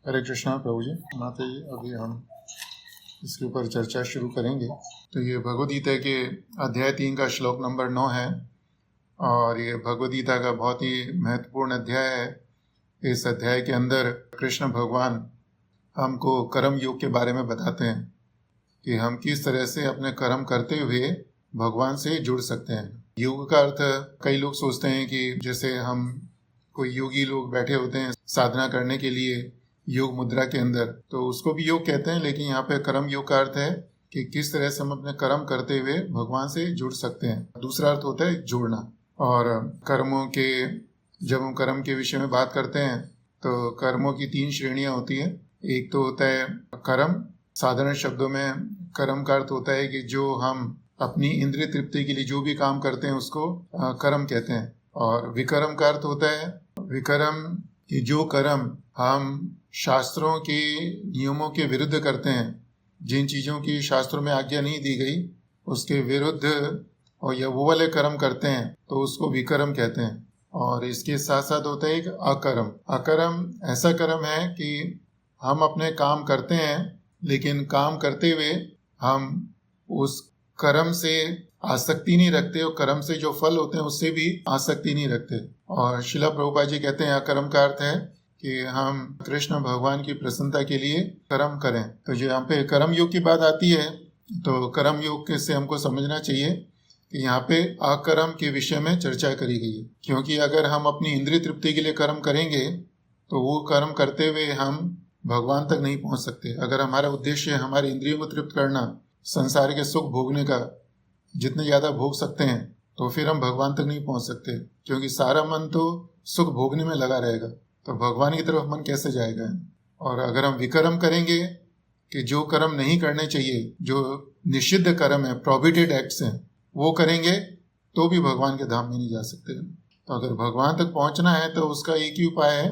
हरे कृष्णा प्रभु जी। माता जी, अभी हम इसके ऊपर चर्चा शुरू करेंगे। तो ये भगवद गीता के अध्याय 3 का श्लोक नंबर 9 है और ये भगवद गीता का बहुत ही महत्वपूर्ण अध्याय है। इस अध्याय के अंदर कृष्ण भगवान हमको कर्म योग के बारे में बताते हैं कि हम किस तरह से अपने कर्म करते हुए भगवान से जुड़ सकते हैं। योग का अर्थ कई लोग सोचते हैं कि जैसे हम कोई योगी लोग बैठे होते हैं साधना करने के लिए योग मुद्रा के अंदर, तो उसको भी योग कहते हैं, लेकिन यहाँ पे कर्म योग का अर्थ है कि किस तरह से हम अपने कर्म करते हुए भगवान से जुड़ सकते हैं। दूसरा अर्थ होता है जोड़ना। और कर्मों के जब हम कर्म के विषय में बात करते हैं तो कर्मों की 3 श्रेणियां होती है। एक तो होता है कर्म, साधारण शब्दों में कर्म का अर्थ होता है कि जो हम अपनी इंद्रिय तृप्ति के लिए जो भी काम करते हैं उसको कर्म कहते हैं। और विकर्म का अर्थ होता है विकर्म कि जो कर्म हम शास्त्रों के नियमों के विरुद्ध करते हैं, जिन चीज़ों की शास्त्रों में आज्ञा नहीं दी गई उसके विरुद्ध और या वो वाले कर्म करते हैं तो उसको विकर्म कहते हैं। और इसके साथ साथ होता है एक अकर्म। अकर्म ऐसा कर्म है कि हम अपने काम करते हैं लेकिन काम करते हुए हम उस कर्म से आसक्ति नहीं रखते और कर्म से जो फल होते हैं उससे भी आसक्ति नहीं रखते। और शिला प्रभुपाद जी कहते हैं अकर्म का अर्थ है कि हम कृष्ण भगवान की प्रसन्नता के लिए कर्म करें। तो जो यहाँ पे कर्म योग की बात आती है तो कर्म योग से हमको समझना चाहिए कि यहाँ पे अकर्म के विषय में चर्चा करी गई है। क्योंकि अगर हम अपनी इंद्रिय तृप्ति के लिए कर्म करेंगे तो वो कर्म करते हुए हम भगवान तक नहीं पहुंच सकते। अगर हमारा उद्देश्य है हमारी इंद्रियों को तृप्त करना, संसार के सुख भोगने का, जितने ज़्यादा भोग सकते हैं, तो फिर हम भगवान तक नहीं पहुंच सकते। क्योंकि सारा मन तो सुख भोगने में लगा रहेगा, तो भगवान की तरफ मन कैसे जाएगा। और अगर हम विकर्म करेंगे कि जो कर्म नहीं करने चाहिए, जो निषिद्ध कर्म है, प्रोहिबिटेड एक्ट्स हैं, वो करेंगे तो भी भगवान के धाम में नहीं जा सकते। तो अगर भगवान तक पहुंचना है तो उसका एक ही उपाय है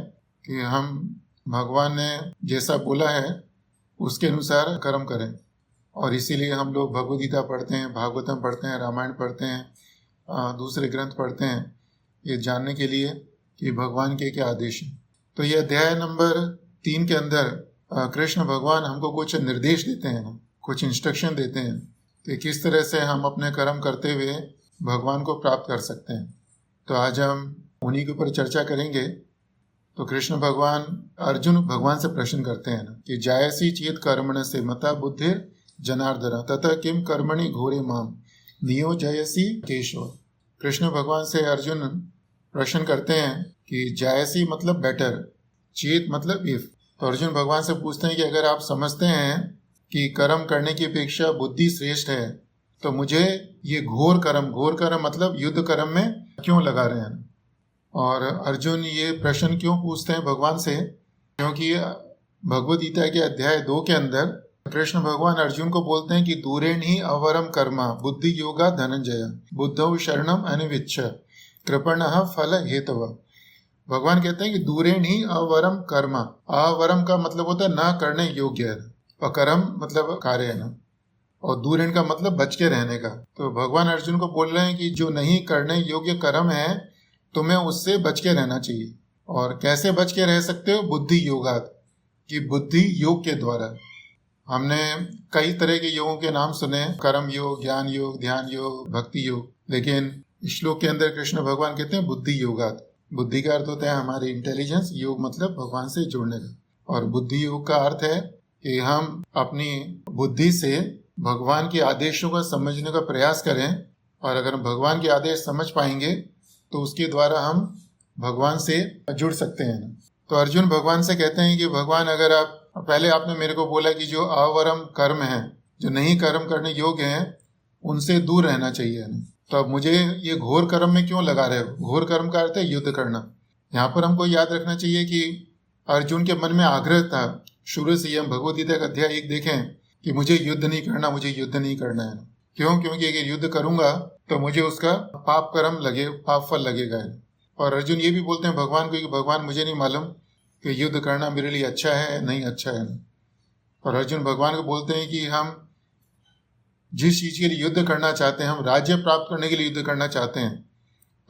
कि हम भगवान ने जैसा बोला है उसके अनुसार कर्म करें। और इसीलिए हम लोग भगवद गीता पढ़ते हैं, भागवतम पढ़ते हैं, रामायण पढ़ते हैं, दूसरे ग्रंथ पढ़ते हैं, ये जानने के लिए कि भगवान के क्या आदेश हैं। तो ये अध्याय नंबर 3 के अंदर कृष्ण भगवान हमको कुछ निर्देश देते हैं, कुछ इंस्ट्रक्शन देते हैं कि किस तरह से हम अपने कर्म करते हुए भगवान को प्राप्त कर सकते हैं। तो आज हम उन्हीं के ऊपर चर्चा करेंगे। तो कृष्ण भगवान अर्जुन भगवान से प्रश्न करते हैं कि जायसी चेत कर्मण से मता बुद्धिर जनार्दन तथा किम कर्मणि घोरे माम नियोजयसी केशव। कृष्ण भगवान से अर्जुन प्रश्न करते हैं कि जायसी मतलब बेटर, चेत मतलब इफ। तो अर्जुन भगवान से पूछते हैं कि अगर आप समझते हैं कि कर्म करने की अपेक्षा बुद्धि श्रेष्ठ है तो मुझे ये घोर कर्म मतलब युद्ध कर्म में क्यों लगा रहे हैं। और अर्जुन ये प्रश्न क्यों पूछते हैं भगवान से, क्योंकि भगवद गीता के अध्याय 2 के अंदर कृष्ण भगवान अर्जुन को बोलते हैं कि दूरेण ही अवरम कर्मा बुद्धि योगा धनंजय बुद्धौ शरणम अनिविच्छ कृपणः फल हेतव। भगवान कहते हैं कि दूरेण ही अवरम कर्मा। अवरम का मतलब होता है ना करने योग्य, अकर्म मतलब कार्य है ना, और दूरेण का मतलब बच के रहने का। तो भगवान अर्जुन को बोल रहे हैं कि जो नहीं करने योग्य कर्म है तुम्हें उससे बच के रहना चाहिए। और कैसे बच के रह सकते हो? बुद्धि योगात, कि बुद्धि योग के द्वारा। हमने कई तरह के योगों के नाम सुने, कर्म योग, ज्ञान योग, ध्यान योग, भक्ति योग, लेकिन श्लोक के अंदर कृष्ण भगवान कहते हैं बुद्धि योगात। बुद्धि का अर्थ होता है हमारी इंटेलिजेंस, योग मतलब भगवान से जुड़ने का। और बुद्धि योग का अर्थ है कि हम अपनी बुद्धि से भगवान के आदेशों को समझने का प्रयास करें, और अगर हम भगवान के आदेश समझ पाएंगे तो उसके द्वारा हम भगवान से जुड़ सकते हैं। तो अर्जुन भगवान से कहते हैं कि भगवान अगर आप पहले आपने मेरे को बोला कि जो अवरम कर्म है, जो नहीं कर्म करने योग्य हैं, उनसे दूर रहना चाहिए, तो अब मुझे ये घोर कर्म में क्यों लगा रहे हो? घोर कर्म का अर्थ है युद्ध करना। यहाँ पर हमको याद रखना चाहिए कि अर्जुन के मन में आग्रह था शुरू से। हम भगवद गीता का अध्याय 1 देखें कि मुझे युद्ध नहीं करना, मुझे युद्ध नहीं करना है। क्यों? क्योंकि अगर युद्ध करूंगा तो मुझे उसका पाप फल लगेगा। और अर्जुन ये भी बोलते हैं भगवान को कि भगवान मुझे नहीं मालूम कि युद्ध करना मेरे लिए अच्छा है नहीं अच्छा है। और अर्जुन भगवान को बोलते हैं कि हम जिस चीज के लिए युद्ध करना चाहते हैं, हम राज्य प्राप्त करने के लिए युद्ध करना चाहते हैं,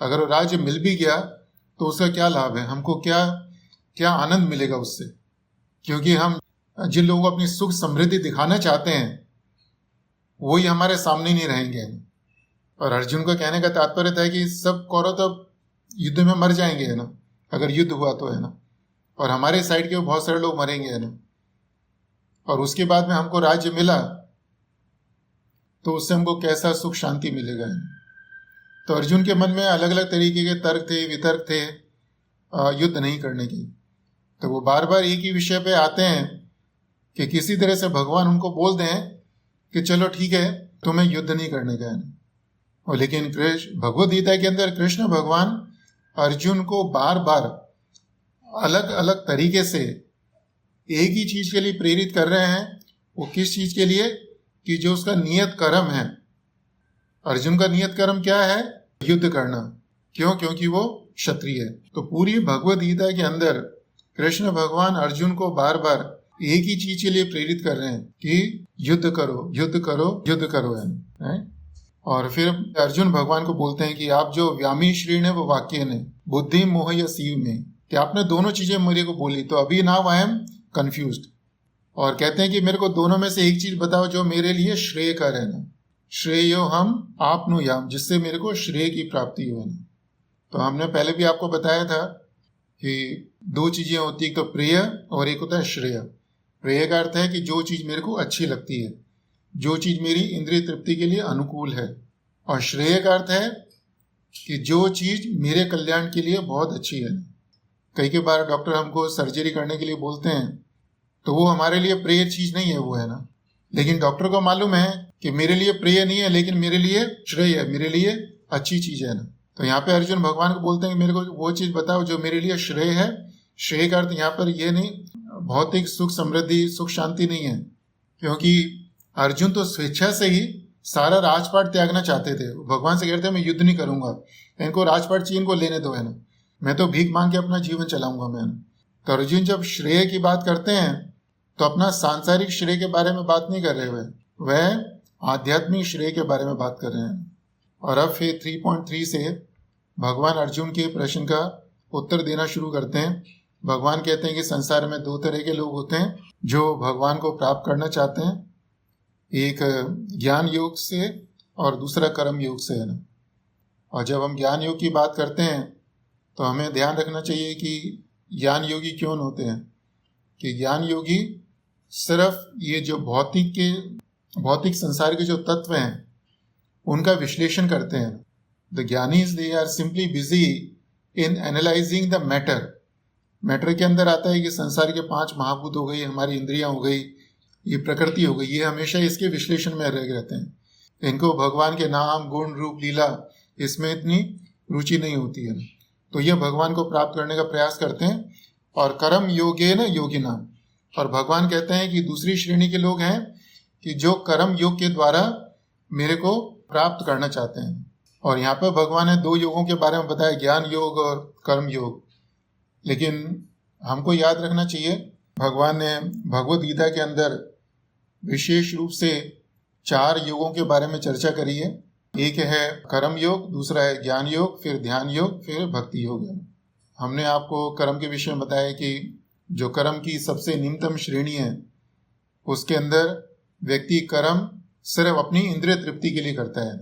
अगर वो राज्य मिल भी गया तो उसका क्या लाभ है? हमको क्या क्या आनंद मिलेगा उससे? क्योंकि हम जिन लोगों को अपनी सुख समृद्धि दिखाना चाहते हैं वही हमारे सामने नहीं रहेंगे। और अर्जुन को कहने का तात्पर्य था कि सब कौरव तो युद्ध में मर जाएंगे, है ना, अगर युद्ध हुआ तो, है ना, और हमारे साइड के बहुत सारे लोग मरेंगे, है ना, और उसके बाद में हमको राज्य मिला तो उससे हमको कैसा सुख शांति मिलेगा। तो अर्जुन के मन में अलग अलग तरीके के तर्क थे, वितर्क थे युद्ध नहीं करने की। तो वो बार बार एक ही विषय पे आते हैं कि किसी तरह से भगवान उनको बोल दें कि चलो ठीक है, तुम्हें युद्ध नहीं करने का है। और लेकिन भगवद गीता के अंदर कृष्ण भगवान अर्जुन को बार बार अलग अलग तरीके से एक ही चीज के लिए प्रेरित कर रहे हैं। वो किस चीज के लिए? कि जो उसका नियत कर्म है। अर्जुन का नियत कर्म क्या है? युद्ध करना। क्यों? क्योंकि वो क्षत्रिय है। तो पूरी भगवद गीता के अंदर कृष्ण भगवान अर्जुन को बार बार एक ही चीज के लिए प्रेरित कर रहे हैं कि युद्ध करो, युद्ध करो, युद्ध करो, है? और फिर अर्जुन भगवान को बोलते हैं कि आप जो व्यामी श्रीण है वो वाक्य ने बुद्धि मोह या सीव में, कि आपने दोनों चीजें मेरे को बोली, तो अभी नाउ आई एम कंफ्यूज्ड। और कहते हैं कि मेरे को दोनों में से एक चीज बताओ जो मेरे लिए श्रेय का रहना। श्रेयो हम आपनुयाम, जिससे मेरे को श्रेय की प्राप्ति हो। तो हमने पहले भी आपको बताया था कि दो चीजें होती है, एक तो प्रिय और एक होता है श्रेय। प्रिय का अर्थ है कि जो चीज मेरे को अच्छी लगती है, जो चीज मेरी इंद्रिय तृप्ति के लिए अनुकूल है। और श्रेय का अर्थ है कि जो चीज मेरे कल्याण के लिए बहुत अच्छी है। कई बार डॉक्टर हमको सर्जरी करने के लिए बोलते हैं तो वो हमारे लिए प्रिय चीज नहीं है, वो, है ना, लेकिन डॉक्टर को मालूम है कि मेरे लिए प्रिय नहीं है लेकिन मेरे लिए श्रेय है, मेरे लिए अच्छी चीज है ना। तो यहाँ पे अर्जुन भगवान को बोलते हैं कि मेरे को वो चीज बताओ जो मेरे लिए श्रेय है। श्रेय का अर्थ यहाँ पर ये नहीं भौतिक सुख समृद्धि सुख शांति नहीं है, क्योंकि अर्जुन तो स्वेच्छा से ही सारा राजपाट त्यागना चाहते थे। भगवान से कहते हैं मैं युद्ध नहीं करूंगा, इनको राजपाट चीन को लेने दो, है ना, मैं तो भीख मांग के अपना जीवन चलाऊंगा मैं। तो अर्जुन जब श्रेय की बात करते हैं तो अपना सांसारिक श्रेय के बारे में बात नहीं कर रहे हुए, वह आध्यात्मिक श्रेय के बारे में बात कर रहे हैं। और अब फिर 3.3 से भगवान अर्जुन के प्रश्न का उत्तर देना शुरू करते हैं। भगवान कहते हैं कि संसार में दो तरह के लोग होते हैं जो भगवान को प्राप्त करना चाहते हैं, एक ज्ञान योग से और दूसरा कर्म योग से, है ना। और जब हम ज्ञान योग की बात करते हैं तो हमें ध्यान रखना चाहिए कि ज्ञान योगी क्यों होते हैं। कि ज्ञान योगी सिर्फ ये जो भौतिक संसार के जो तत्व हैं उनका विश्लेषण करते हैं। द ज्ञानीज they are simply busy in analysing the matter के अंदर आता है कि संसार के 5 महाभूत हो गई, हमारी इंद्रियां हो गई, ये प्रकृति हो गई, ये हमेशा इसके विश्लेषण में रह रहते हैं। इनको भगवान के नाम गुण रूप लीला इसमें इतनी रुचि नहीं होती है। तो ये भगवान को प्राप्त करने का प्रयास करते हैं। और कर्म योगे न योगिना, और भगवान कहते हैं कि दूसरी श्रेणी के लोग हैं कि जो कर्म योग के द्वारा मेरे को प्राप्त करना चाहते हैं। और यहाँ पर भगवान ने 2 योगों के बारे में बताया, ज्ञान योग और कर्म योग। लेकिन हमको याद रखना चाहिए भगवान ने भगवद गीता के अंदर विशेष रूप से 4 योगों के बारे में चर्चा करी है। एक है कर्म योग, दूसरा है ज्ञान योग, फिर ध्यान योग, फिर भक्ति योग। हमने आपको कर्म के विषय में बताया कि जो कर्म की सबसे निम्नतम श्रेणी है उसके अंदर व्यक्ति कर्म सिर्फ अपनी इंद्रिय तृप्ति के लिए करता है,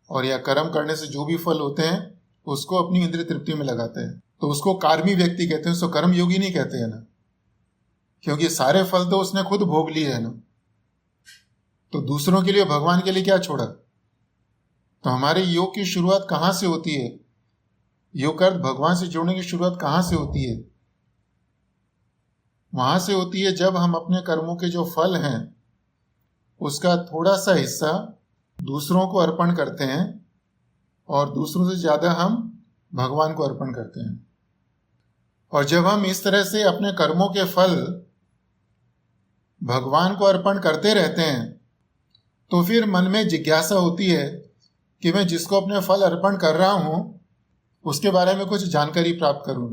और यह कर्म करने से जो भी फल होते हैं उसको अपनी इंद्रिय तृप्ति में लगाता है। तो उसको कार्मी व्यक्ति कहते हैं, उसको कर्म योगी नहीं कहते हैं ना, क्योंकि सारे फल तो उसने खुद भोग लिए है ना। तो दूसरों के लिए भगवान के लिए क्या छोड़ा। तो हमारे योग की शुरुआत कहाँ से होती है? योग का अर्थ भगवान से जुड़ने की शुरुआत कहाँ से होती है? वहां से होती है जब हम अपने कर्मों के जो फल हैं उसका थोड़ा सा हिस्सा दूसरों को अर्पण करते हैं, और दूसरों से ज्यादा हम भगवान को अर्पण करते हैं। और जब हम इस तरह से अपने कर्मों के फल भगवान को अर्पण करते रहते हैं तो फिर मन में जिज्ञासा होती है कि मैं जिसको अपने फल अर्पण कर रहा हूं उसके बारे में कुछ जानकारी प्राप्त करूं।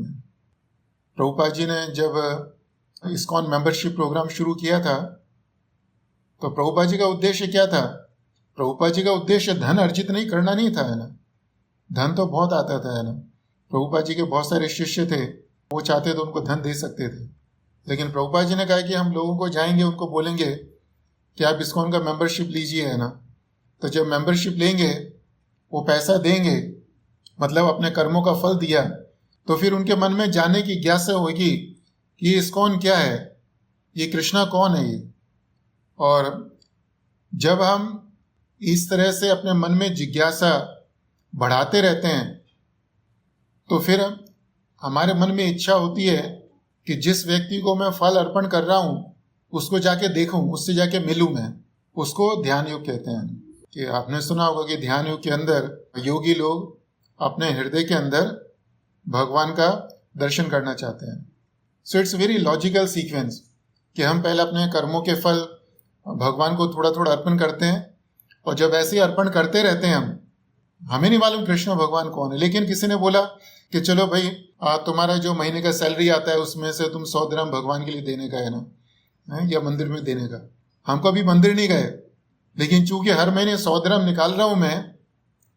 प्रभुपाद जी ने जब इस्कॉन मेंबरशिप प्रोग्राम शुरू किया था तो प्रभुपाद जी का उद्देश्य क्या था? प्रभुपाद जी का उद्देश्य धन अर्जित नहीं करना नहीं था, है ना। धन तो बहुत आता था, है ना। प्रभुपाद जी के बहुत सारे शिष्य थे, वो चाहते तो उनको धन दे सकते थे, लेकिन प्रभुपाद जी ने कहा कि हम लोगों को जाएंगे, उनको बोलेंगे कि आप इस्कॉन का मेंबरशिप लीजिए, है ना। तो जब मेंबरशिप लेंगे, वो पैसा देंगे, मतलब अपने कर्मों का फल दिया, तो फिर उनके मन में जानने की जिज्ञासा होगी कि ये इस्कॉन क्या है, ये कृष्णा कौन है ये। और जब हम इस तरह से अपने मन में जिज्ञासा बढ़ाते रहते हैं, तो फिर हमारे मन में इच्छा होती है कि जिस व्यक्ति को मैं फल अर्पण कर रहा हूं उसको जाके देखूं, उससे जाके मिलूं मैं। उसको ध्यान योग कहते हैं। कि आपने सुना होगा कि ध्यान योग के अंदर योगी लोग अपने हृदय के अंदर भगवान का दर्शन करना चाहते हैं। So it's very logical sequence कि हम पहले अपने कर्मों के फल भगवान को थोड़ा थोड़ा अर्पण करते हैं, और जब ऐसे ही अर्पण करते रहते हैं हमें नहीं मालूम कृष्ण भगवान कौन है, लेकिन किसी ने बोला कि चलो भाई तुम्हारा जो महीने का सैलरी आता है उसमें से तुम 100 दिरहम भगवान के लिए देने का है ना, या मंदिर में देने का। हम कभी मंदिर नहीं गए, लेकिन चूंकि हर महीने 100 दिरहम निकाल रहा हूं मैं,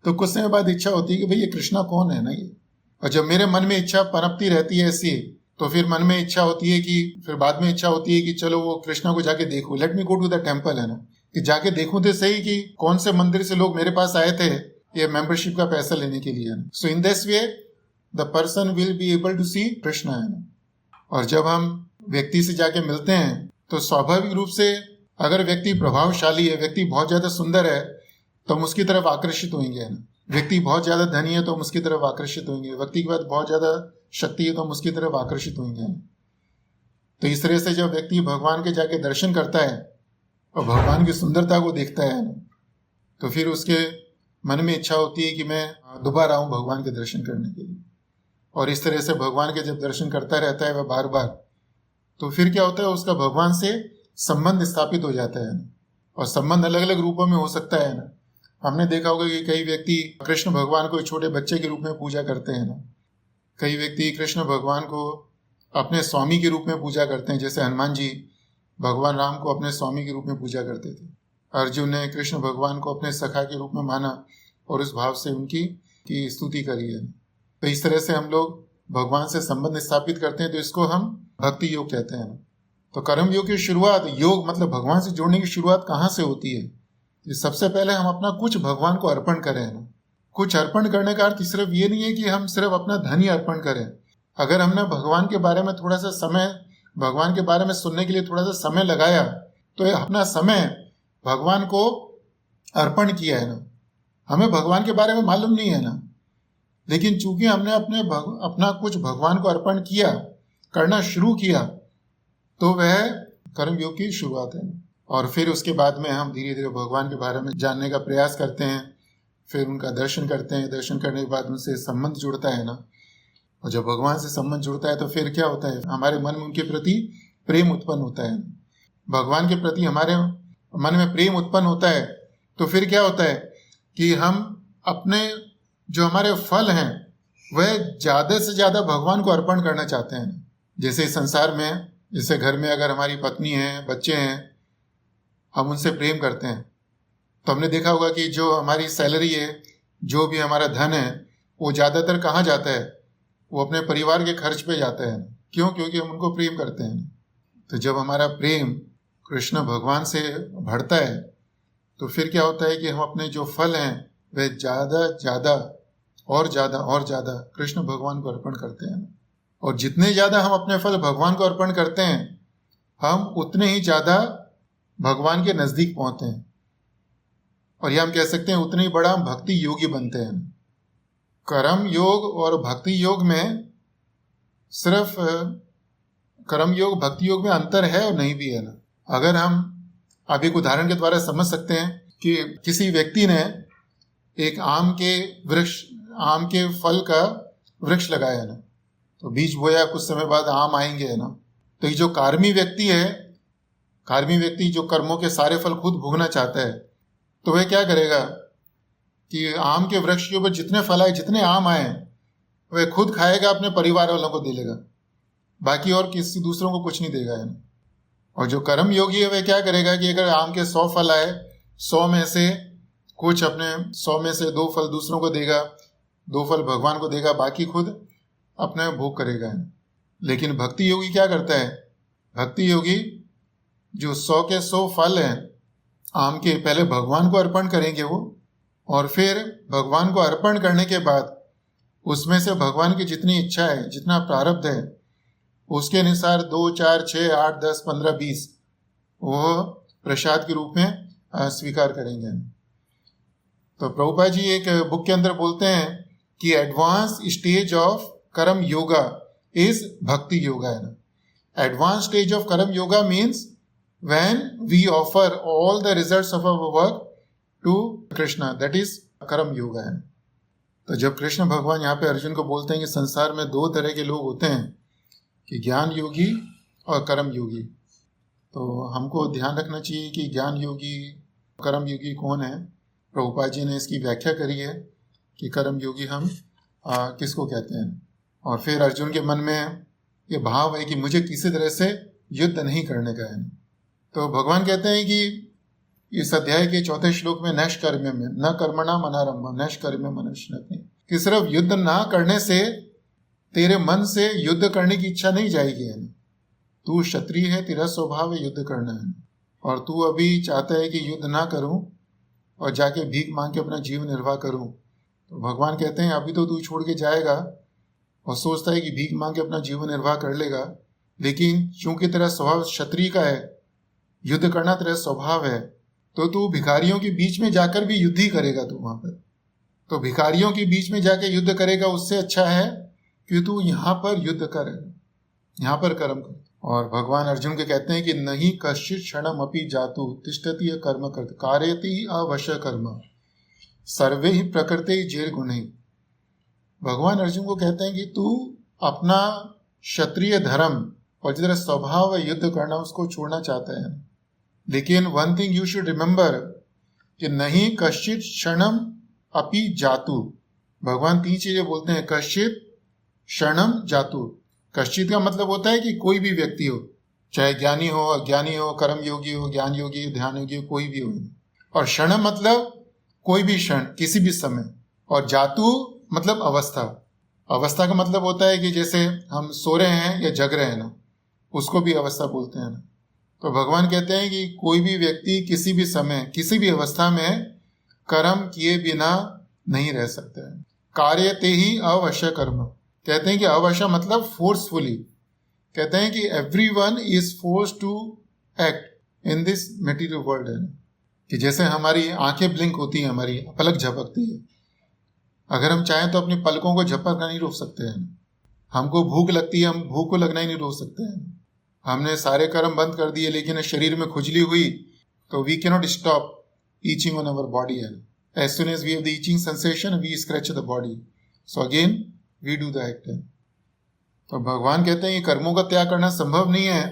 तो कुछ समय बाद इच्छा होती है कि भाई ये कृष्णा कौन है ना ये। और जब मेरे मन में इच्छा पनपती रहती है ऐसी, तो फिर मन में इच्छा होती है कि फिर बाद में इच्छा होती है कि चलो वो कृष्णा को जाके देखूं, let me go to the temple, है ना, कि जाके देखूं तो सही कि कौन से मंदिर से लोग मेरे पास आए थे ये मेंबरशिप का पैसा लेने के लिए। So in this way the person will be able to see Krishna, है ना। और जब हम व्यक्ति से जाके मिलते हैं तो स्वाभाविक रूप से अगर व्यक्ति प्रभावशाली है, व्यक्ति बहुत ज्यादा सुंदर है, तो हम उसकी तरफ आकर्षित होंगे, है ना। व्यक्ति बहुत ज्यादा धनी है तो हम उसकी तरफ आकर्षित होंगे, व्यक्ति के पास बहुत ज्यादा शक्ति है तो हम उसकी तरफ आकर्षित होंगे। तो इस तरह से जब व्यक्ति भगवान के जाके दर्शन करता है और भगवान की सुंदरता को देखता है, तो फिर उसके मन में इच्छा होती है कि मैं दोबारा आऊं भगवान के दर्शन करने के लिए। और इस तरह से भगवान के जब दर्शन करता रहता है वह बार बार, तो फिर क्या होता है, उसका भगवान से संबंध स्थापित हो जाता है। और संबंध अलग अलग रूपों में हो सकता है ना। हमने देखा होगा कि कई व्यक्ति कृष्ण भगवान को एक छोटे बच्चे के रूप में पूजा करते हैं ना। कई व्यक्ति कृष्ण भगवान को अपने स्वामी के रूप में पूजा करते हैं, जैसे हनुमान जी भगवान राम को अपने स्वामी के रूप में पूजा करते थे। अर्जुन ने कृष्ण भगवान को अपने सखा के रूप में माना और उस भाव से उनकी स्तुति करी है। तो इस तरह से हम लोग भगवान से संबंध स्थापित करते हैं, तो इसको हम भक्ति योग कहते हैं। तो कर्म योग की शुरुआत, योग मतलब भगवान से जोड़ने की शुरुआत कहाँ से होती है? सबसे पहले हम अपना कुछ भगवान को अर्पण करें ना। कुछ अर्पण करने का अर्थ सिर्फ ये नहीं है कि हम सिर्फ अपना धन ही अर्पण करें। अगर हमने भगवान के बारे में थोड़ा सा समय, भगवान के बारे में सुनने के लिए थोड़ा सा समय लगाया, तो अपना समय भगवान को अर्पण किया है ना। हमें भगवान के बारे में मालूम नहीं है ना, लेकिन चूंकि हमने अपना कुछ भगवान को अर्पण किया, करना शुरू किया, तो वह कर्म योग की शुरुआत है। और फिर उसके बाद में हम धीरे धीरे भगवान के बारे में जानने का प्रयास करते हैं, फिर उनका दर्शन करते हैं। दर्शन करने के बाद उनसे संबंध जुड़ता है ना। और जब भगवान से संबंध जुड़ता है तो फिर क्या होता है, हमारे मन में उनके प्रति प्रेम उत्पन्न होता है। भगवान के प्रति हमारे मन में प्रेम उत्पन्न होता है, तो फिर क्या होता है कि हम अपने जो हमारे फल हैं वह ज़्यादा से ज़्यादा भगवान को अर्पण करना चाहते हैं। जैसे इस संसार में, जैसे घर में अगर हमारी पत्नी है, बच्चे हैं, हम उनसे प्रेम करते हैं, तो हमने देखा होगा कि जो हमारी सैलरी है, जो भी हमारा धन है, वो ज़्यादातर कहाँ जाता है? वो अपने परिवार के खर्च पे जाता है। क्यों? क्योंकि हम उनको प्रेम करते हैं। तो जब हमारा प्रेम कृष्ण भगवान से बढ़ता है, तो फिर क्या होता है कि हम अपने जो फल हैं वह ज़्यादा और ज़्यादा कृष्ण भगवान को अर्पण करते हैं। और जितने ज़्यादा हम अपने फल भगवान को अर्पण करते हैं, हम उतने ही ज़्यादा भगवान के नज़दीक पहुँचते हैं। और यह हम कह सकते हैं उतने ही बड़ा हम भक्ति योगी बनते हैं। कर्म योग और भक्ति योग में सिर्फ कर्म योग भक्ति योग में अंतर है और नहीं भी है ना। अगर हम अब एक उदाहरण के द्वारा समझ सकते हैं कि किसी व्यक्ति ने एक आम के फल का वृक्ष लगाया है ना, तो बीज बोया, कुछ समय बाद आम आएंगे, है ना। तो ये जो कार्मी व्यक्ति है, कार्मी व्यक्ति जो कर्मों के सारे फल खुद भोगना चाहता है, तो वह क्या करेगा कि आम के वृक्ष के ऊपर जितने फल आए, जितने आम आए, वह खुद खाएगा, अपने परिवार वालों को दे लेगा, बाकी और किसी दूसरों को कुछ नहीं देगा, है ना। और जो कर्म योगी है वह क्या करेगा कि अगर आम के 100 फल आए, 100 में से कुछ अपने 100 में से 2 फल दूसरों को देगा, 2 फल भगवान को देगा, बाकी खुद अपने भोग करेगा। लेकिन भक्ति योगी क्या करता है भक्ति योगी जो 100 के 100 फल हैं आम के पहले भगवान को अर्पण करेंगे वो, और फिर भगवान को अर्पण करने के बाद उसमें से भगवान की जितनी इच्छा है, जितना प्रारब्ध है, उसके अनुसार 2, 4, 6, 8, 10, 15, 20 वो प्रसाद के रूप में स्वीकार करेंगे। तो प्रभुपाद जी एक बुक के अंदर बोलते हैं कि advance stage of karma yoga is भक्ति योगा है ना। Advance stage of karma yoga means when we offer all the results of our work to Krishna, that is karma yoga है। तो जब कृष्ण भगवान यहाँ पे अर्जुन को बोलते हैं कि संसार में 2 तरह के लोग होते हैं कि ज्ञान योगी और कर्म योगी, तो हमको ध्यान रखना चाहिए कि ज्ञान योगी कर्म योगी कौन है। प्रभुपाद जी ने इसकी व्याख्या करी है कि कर्म योगी हम किसको कहते हैं। और फिर अर्जुन के मन में ये भाव है कि मुझे किसी तरह से युद्ध नहीं करने का है। तो भगवान कहते हैं कि इस अध्याय के 4 श्लोक में नैष्कर्म्य में न कर्मणा मनारंभ नैष्कर्म्य मनुष्य, कि सिर्फ युद्ध ना करने से तेरे मन से युद्ध करने की इच्छा नहीं जाएगी है। तू क्षत्रिय है, तेरा स्वभाव है युद्ध करना है, और तू अभी चाहता है कि युद्ध ना करूं और जाके भीख मांग के अपना जीवन निर्वाह करूं। तो भगवान कहते हैं अभी तो तू छोड़ के जाएगा और सोचता है कि भीख मांग के अपना जीवन निर्वाह कर लेगा, लेकिन चूंकि तेरा स्वभाव क्षत्रिय का है, युद्ध करना तेरा स्वभाव है, तो तू भिखारियों के बीच में जाकर भी युद्ध ही करेगा तू वहां पर। तो भिखारियों के बीच में जाकर युद्ध करेगा, उससे अच्छा है कि तू यहाँ पर युद्ध कर, यहाँ पर कर्म कर। और भगवान अर्जुन के कहते हैं कि नहीं कश्चित क्षणम अपि जातु तिष्ठति कर्म कर्त कार्यति अवश्य कर्म सर्वे ही प्रकृति जेर गुणे। भगवान अर्जुन को कहते हैं कि तू अपना क्षत्रिय धर्म और जितना स्वभाव है युद्ध करना उसको छोड़ना चाहता है, लेकिन one thing you should remember कि नहीं कश्चित क्षणम अपि जातु। भगवान 3 चीजें बोलते हैं, कश्चित क्षणम जातु। कश्चित का मतलब होता है कि कोई भी व्यक्ति हो, चाहे ज्ञानी हो, अज्ञानी हो, कर्म योगी हो, ज्ञान योगी हो, ध्यान योगी हो, कोई भी हो। और क्षण मतलब कोई भी क्षण, किसी भी समय। और जातु मतलब अवस्था। अवस्था का मतलब होता है कि जैसे हम सो रहे हैं या जग रहे हैं ना, उसको भी अवस्था बोलते हैं ना। तो भगवान कहते हैं कि कोई भी व्यक्ति किसी भी समय किसी भी अवस्था में कर्म किए बिना नहीं रह सकता है। कार्यते ही अवश्य कर्म। कहते हैं कि अवश्य मतलब फोर्सफुली। कहते हैं कि everyone is force to act in this material world है, कि जैसे हमारी आंखें ब्लिंक होती हैं, हमारी पलक झपकती है, अगर हम चाहें तो अपनी पलकों को झपकना नहीं रोक सकते हैं। हमको भूख लगती है, हम भूख को लगना ही नहीं रोक सकते हैं। हमने सारे कर्म बंद कर दिए लेकिन शरीर में खुजली हुई तो we can not stop itching on our body. As soon as we have the itching sensation we scratch the body, so again we do the act. तो भगवान कहते हैं कि कर्मों का त्याग करना संभव नहीं है।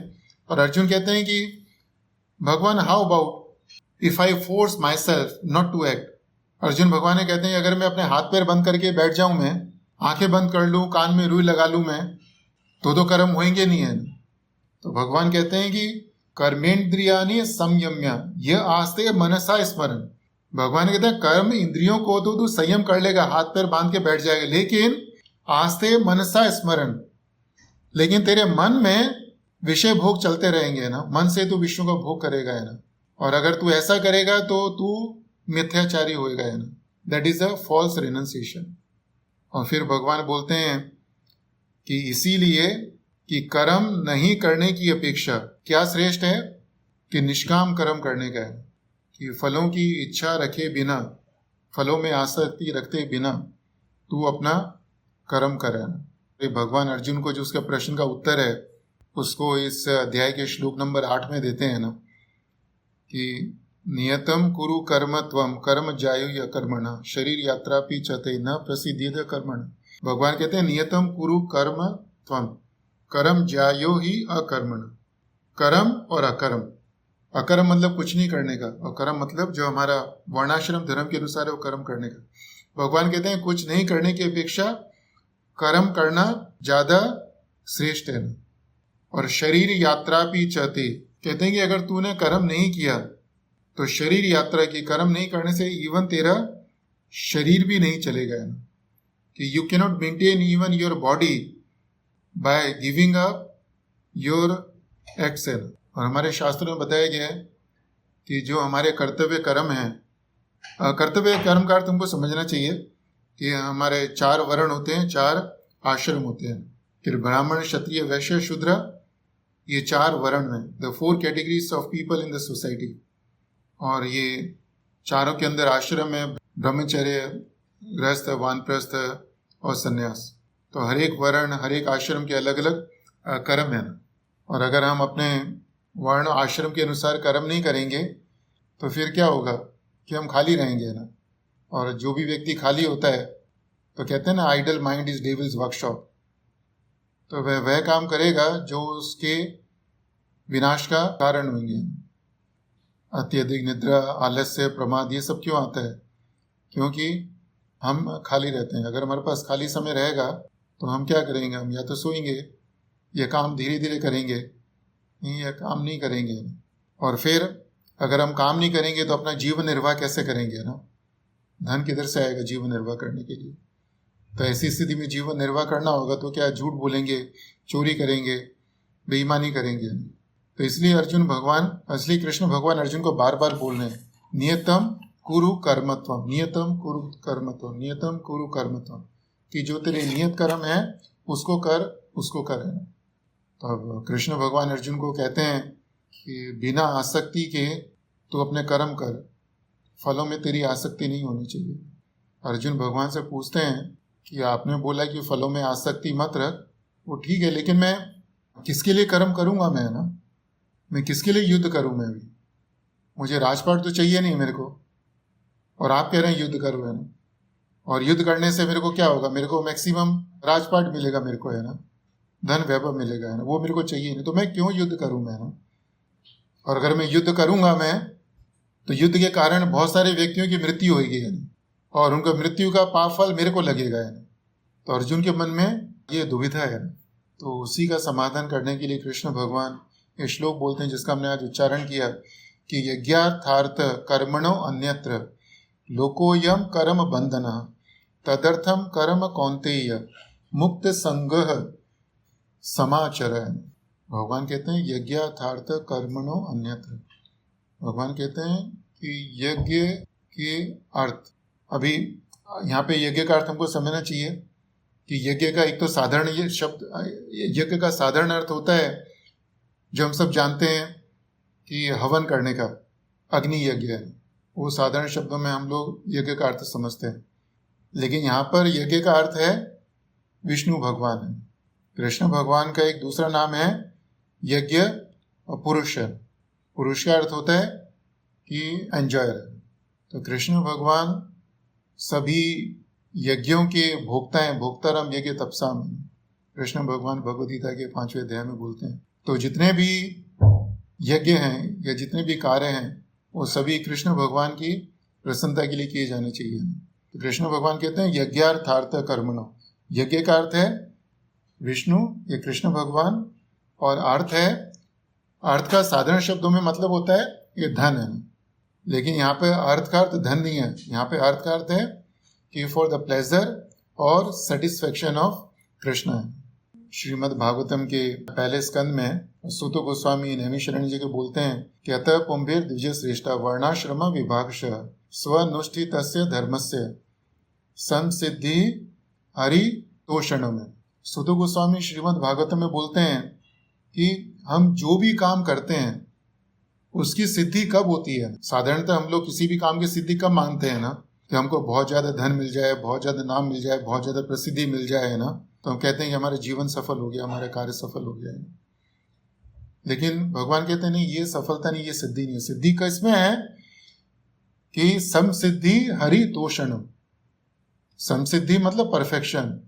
और अर्जुन कहते हैं कि भगवान how about if I force my self not to act. Arjun भगवान ने कहते हैं अगर मैं अपने हाथ पैर बंद करके बैठ जाऊं, मैं आंखें बंद कर लूं, कान में रुई लगा लूं मैं, तो कर्म होंगे नहीं है। तो भगवान कहते हैं कि कर्मेंद्रियानि संयम्य यह आस्ते मनसा स्मरण। भगवान कहते हैं कर्म इंद्रियों को तो तू संयम कर लेगा, हाथ पैर बांध के बैठ जाएगा, लेकिन आस्ते मनसा स्मरण, लेकिन तेरे मन में विषय भोग चलते रहेंगे ना, मन से तू विष्णु का भोग करेगा है ना। और अगर तू ऐसा करेगा तो तू मिथ्याचारी होएगा है ना, that is a false renunciation. और फिर भगवान बोलते हैं कि इसीलिए कि कर्म नहीं करने की अपेक्षा क्या श्रेष्ठ है, कि निष्काम कर्म करने का है, कि फलों की इच्छा रखे बिना, फलों में आसक्ति रखते बिना तू अपना कर्म करे। भगवान अर्जुन को जो उसका प्रश्न का उत्तर है उसको इस अध्याय के श्लोक नंबर 8 में देते हैं ना, कि नियतम कुरु कर्म त्वम कर्म जायु या कर्मण शरीर यात्रा पी चते न प्रसिद्धिद कर्मण। भगवान कहते हैं नियतम कुरु कर्म त्वम कर्म जायो ही अकर्मण। कर्म और अकर्म, अकर्म मतलब कुछ नहीं करने का, और कर्म मतलब जो हमारा वर्णाश्रम धर्म के अनुसार है वो कर्म करने का। भगवान कहते हैं कुछ नहीं करने की अपेक्षा कर्म करना ज्यादा श्रेष्ठ है। और शरीर यात्रा भी चाहते, कहते हैं कि अगर तूने कर्म नहीं किया तो शरीर यात्रा की, कर्म नहीं करने से इवन तेरा शरीर भी नहीं चलेगा, कि you cannot maintain even your body by giving up your excel. और हमारे शास्त्रों में बताया गया है कि जो हमारे कर्तव्य कर्म हैं, कर्तव्य कर्म का अर्थ तुमको समझना चाहिए कि हमारे 4 वर्ण होते हैं, 4 आश्रम होते हैं। फिर ब्राह्मण, क्षत्रिय, वैश्य, शूद्र, ये 4 वर्ण हैं, the 4 categories of people in the society. और ये चारों के अंदर आश्रम है, ब्रह्मचर्य, गृहस्थ, वानप्रस्थ और संन्यास। तो हर एक वर्ण, हर एक आश्रम के अलग अलग कर्म है। और अगर हम अपने वर्ण आश्रम के अनुसार कर्म नहीं करेंगे तो फिर क्या होगा कि हम खाली रहेंगे ना। और जो भी व्यक्ति खाली होता है तो कहते हैं ना, idle mind is devil's workshop. तो वह काम करेगा जो उसके विनाश का कारण होंगे। अत्यधिक निद्रा, आलस्य, प्रमाद, ये सब क्यों आता है? क्योंकि हम खाली रहते हैं। अगर हमारे पास खाली समय रहेगा तो हम क्या करेंगे? हम या तो सोएंगे या काम धीरे धीरे करेंगे, या काम नहीं करेंगे। और फिर अगर हम काम नहीं करेंगे तो अपना जीवन निर्वाह कैसे करेंगे ना? धन किधर से आएगा जीवन निर्वाह करने के लिए? तो ऐसी स्थिति में जीवन निर्वाह करना होगा तो क्या झूठ बोलेंगे, चोरी करेंगे, बेईमानी करेंगे। तो इसलिए अर्जुन भगवान, असली कृष्ण भगवान अर्जुन को बार बार बोल रहे हैं, नियतम कुरु कर्मत्वम, नियतम कुरु कर्मत्वम, नियतम कुरु कर्मत्वम, कि जो तेरे नियत कर्म है उसको कर, उसको कर। तो अब कृष्ण भगवान अर्जुन को कहते हैं कि बिना आसक्ति के तो अपने कर्म कर, फलों में तेरी आसक्ति नहीं होनी चाहिए। अर्जुन भगवान से पूछते हैं कि आपने बोला कि फलों में आसक्ति मत रख, वो ठीक है, लेकिन मैं किसके लिए कर्म करूंगा? मैं किसके लिए युद्ध करूं? मैं भी, मुझे राजपाट तो चाहिए नहीं मेरे को, और आप कह रहे हैं युद्ध करो, है ना। और युद्ध करने से मेरे को क्या होगा? मेरे को मैक्सिमम राजपाट मिलेगा, मेरे को, है ना, धन वैभव मिलेगा, है ना, वो मेरे को चाहिए नहीं। तो मैं क्यों युद्ध करूं? मैं ना, और अगर मैं युद्ध करूंगा मैं, तो युद्ध के कारण बहुत सारे व्यक्तियों की मृत्यु होगी, है ना, और उनका मृत्यु का पाप फल मेरे को लगेगा, है ना। तो अर्जुन के मन में ये दुविधा है। तो उसी का समाधान करने के लिए कृष्ण भगवान ये श्लोक बोलते हैं, जिसका हमने आज उच्चारण किया कि यज्ञार्थार्थ कर्मणो अन्यत्र लोकोयम कर्म बंधन तदर्थम कर्म कौन्तेय मुक्त संगः समाचरण। भगवान कहते हैं यज्ञार्थार्थ कर्मणो अन्यत्र। भगवान कहते हैं कि यज्ञ के अर्थ, अभी यहाँ पे यज्ञ का अर्थ हमको समझना चाहिए कि यज्ञ का एक तो साधारण, ये शब्द यज्ञ का साधारण अर्थ होता है जो हम सब जानते हैं कि हवन करने का, अग्नि यज्ञ है, वो साधारण शब्दों में हम लोग यज्ञ का अर्थ समझते हैं। लेकिन यहाँ पर यज्ञ का अर्थ है विष्णु भगवान है। कृष्ण भगवान का एक दूसरा नाम है यज्ञ और पुरुष है। पुरुष का अर्थ होता है कि एंजॉयर। तो कृष्ण भगवान सभी यज्ञों के भोक्ता हैं, भोक्तारम यज्ञ तपसाम। कृष्ण भगवान भगवद गीता के 5वें अध्याय में बोलते हैं। तो जितने भी यज्ञ हैं या जितने भी कार्य हैं वो सभी कृष्ण भगवान की प्रसन्नता के लिए किए जाने चाहिए। तो कृष्ण भगवान कहते हैं यज्ञार्थार्थ कर्मणो। यज्ञ का अर्थ है विष्णु या कृष्ण भगवान, और अर्थ है, अर्थ का साधारण शब्दों में मतलब होता है ये धन है। लेकिन यहाँ पे अर्थ का अर्थ धन नहीं है, यहाँ पे अर्थ का अर्थ है कि फॉर द प्लेजर और सेटिस्फेक्शन ऑफ कृष्ण है। श्रीमद् भागवतम के पहले स्कंद में सूत गोस्वामी नैमिषारण्य जी के बोलते हैं कि अतः पुंभीर द्विज श्रेष्ठा वर्णाश्रम विभागश स्वनुष्ठितस्य धर्मस्य संसिद्धि हरि तोषण में। सूत गोस्वामी श्रीमद् भागवतम में बोलते हैं कि हम जो भी काम करते हैं उसकी सिद्धि कब होती है? साधारणतः हम लोग किसी भी काम की सिद्धि कब मानते हैं ना, कि हमको बहुत ज्यादा धन मिल जाए, बहुत ज्यादा नाम मिल जाए, बहुत ज्यादा प्रसिद्धि मिल जाए, है ना, तो हम कहते हैं कि हमारा जीवन सफल हो गया, हमारा कार्य सफल हो गया है। लेकिन भगवान कहते हैं नहीं, ये सफलता नहीं, ये सिद्धि नहीं है। सिद्धि का इसमें है कि समसिद्धि हरि तोषण। समसिद्धि मतलब परफेक्शन।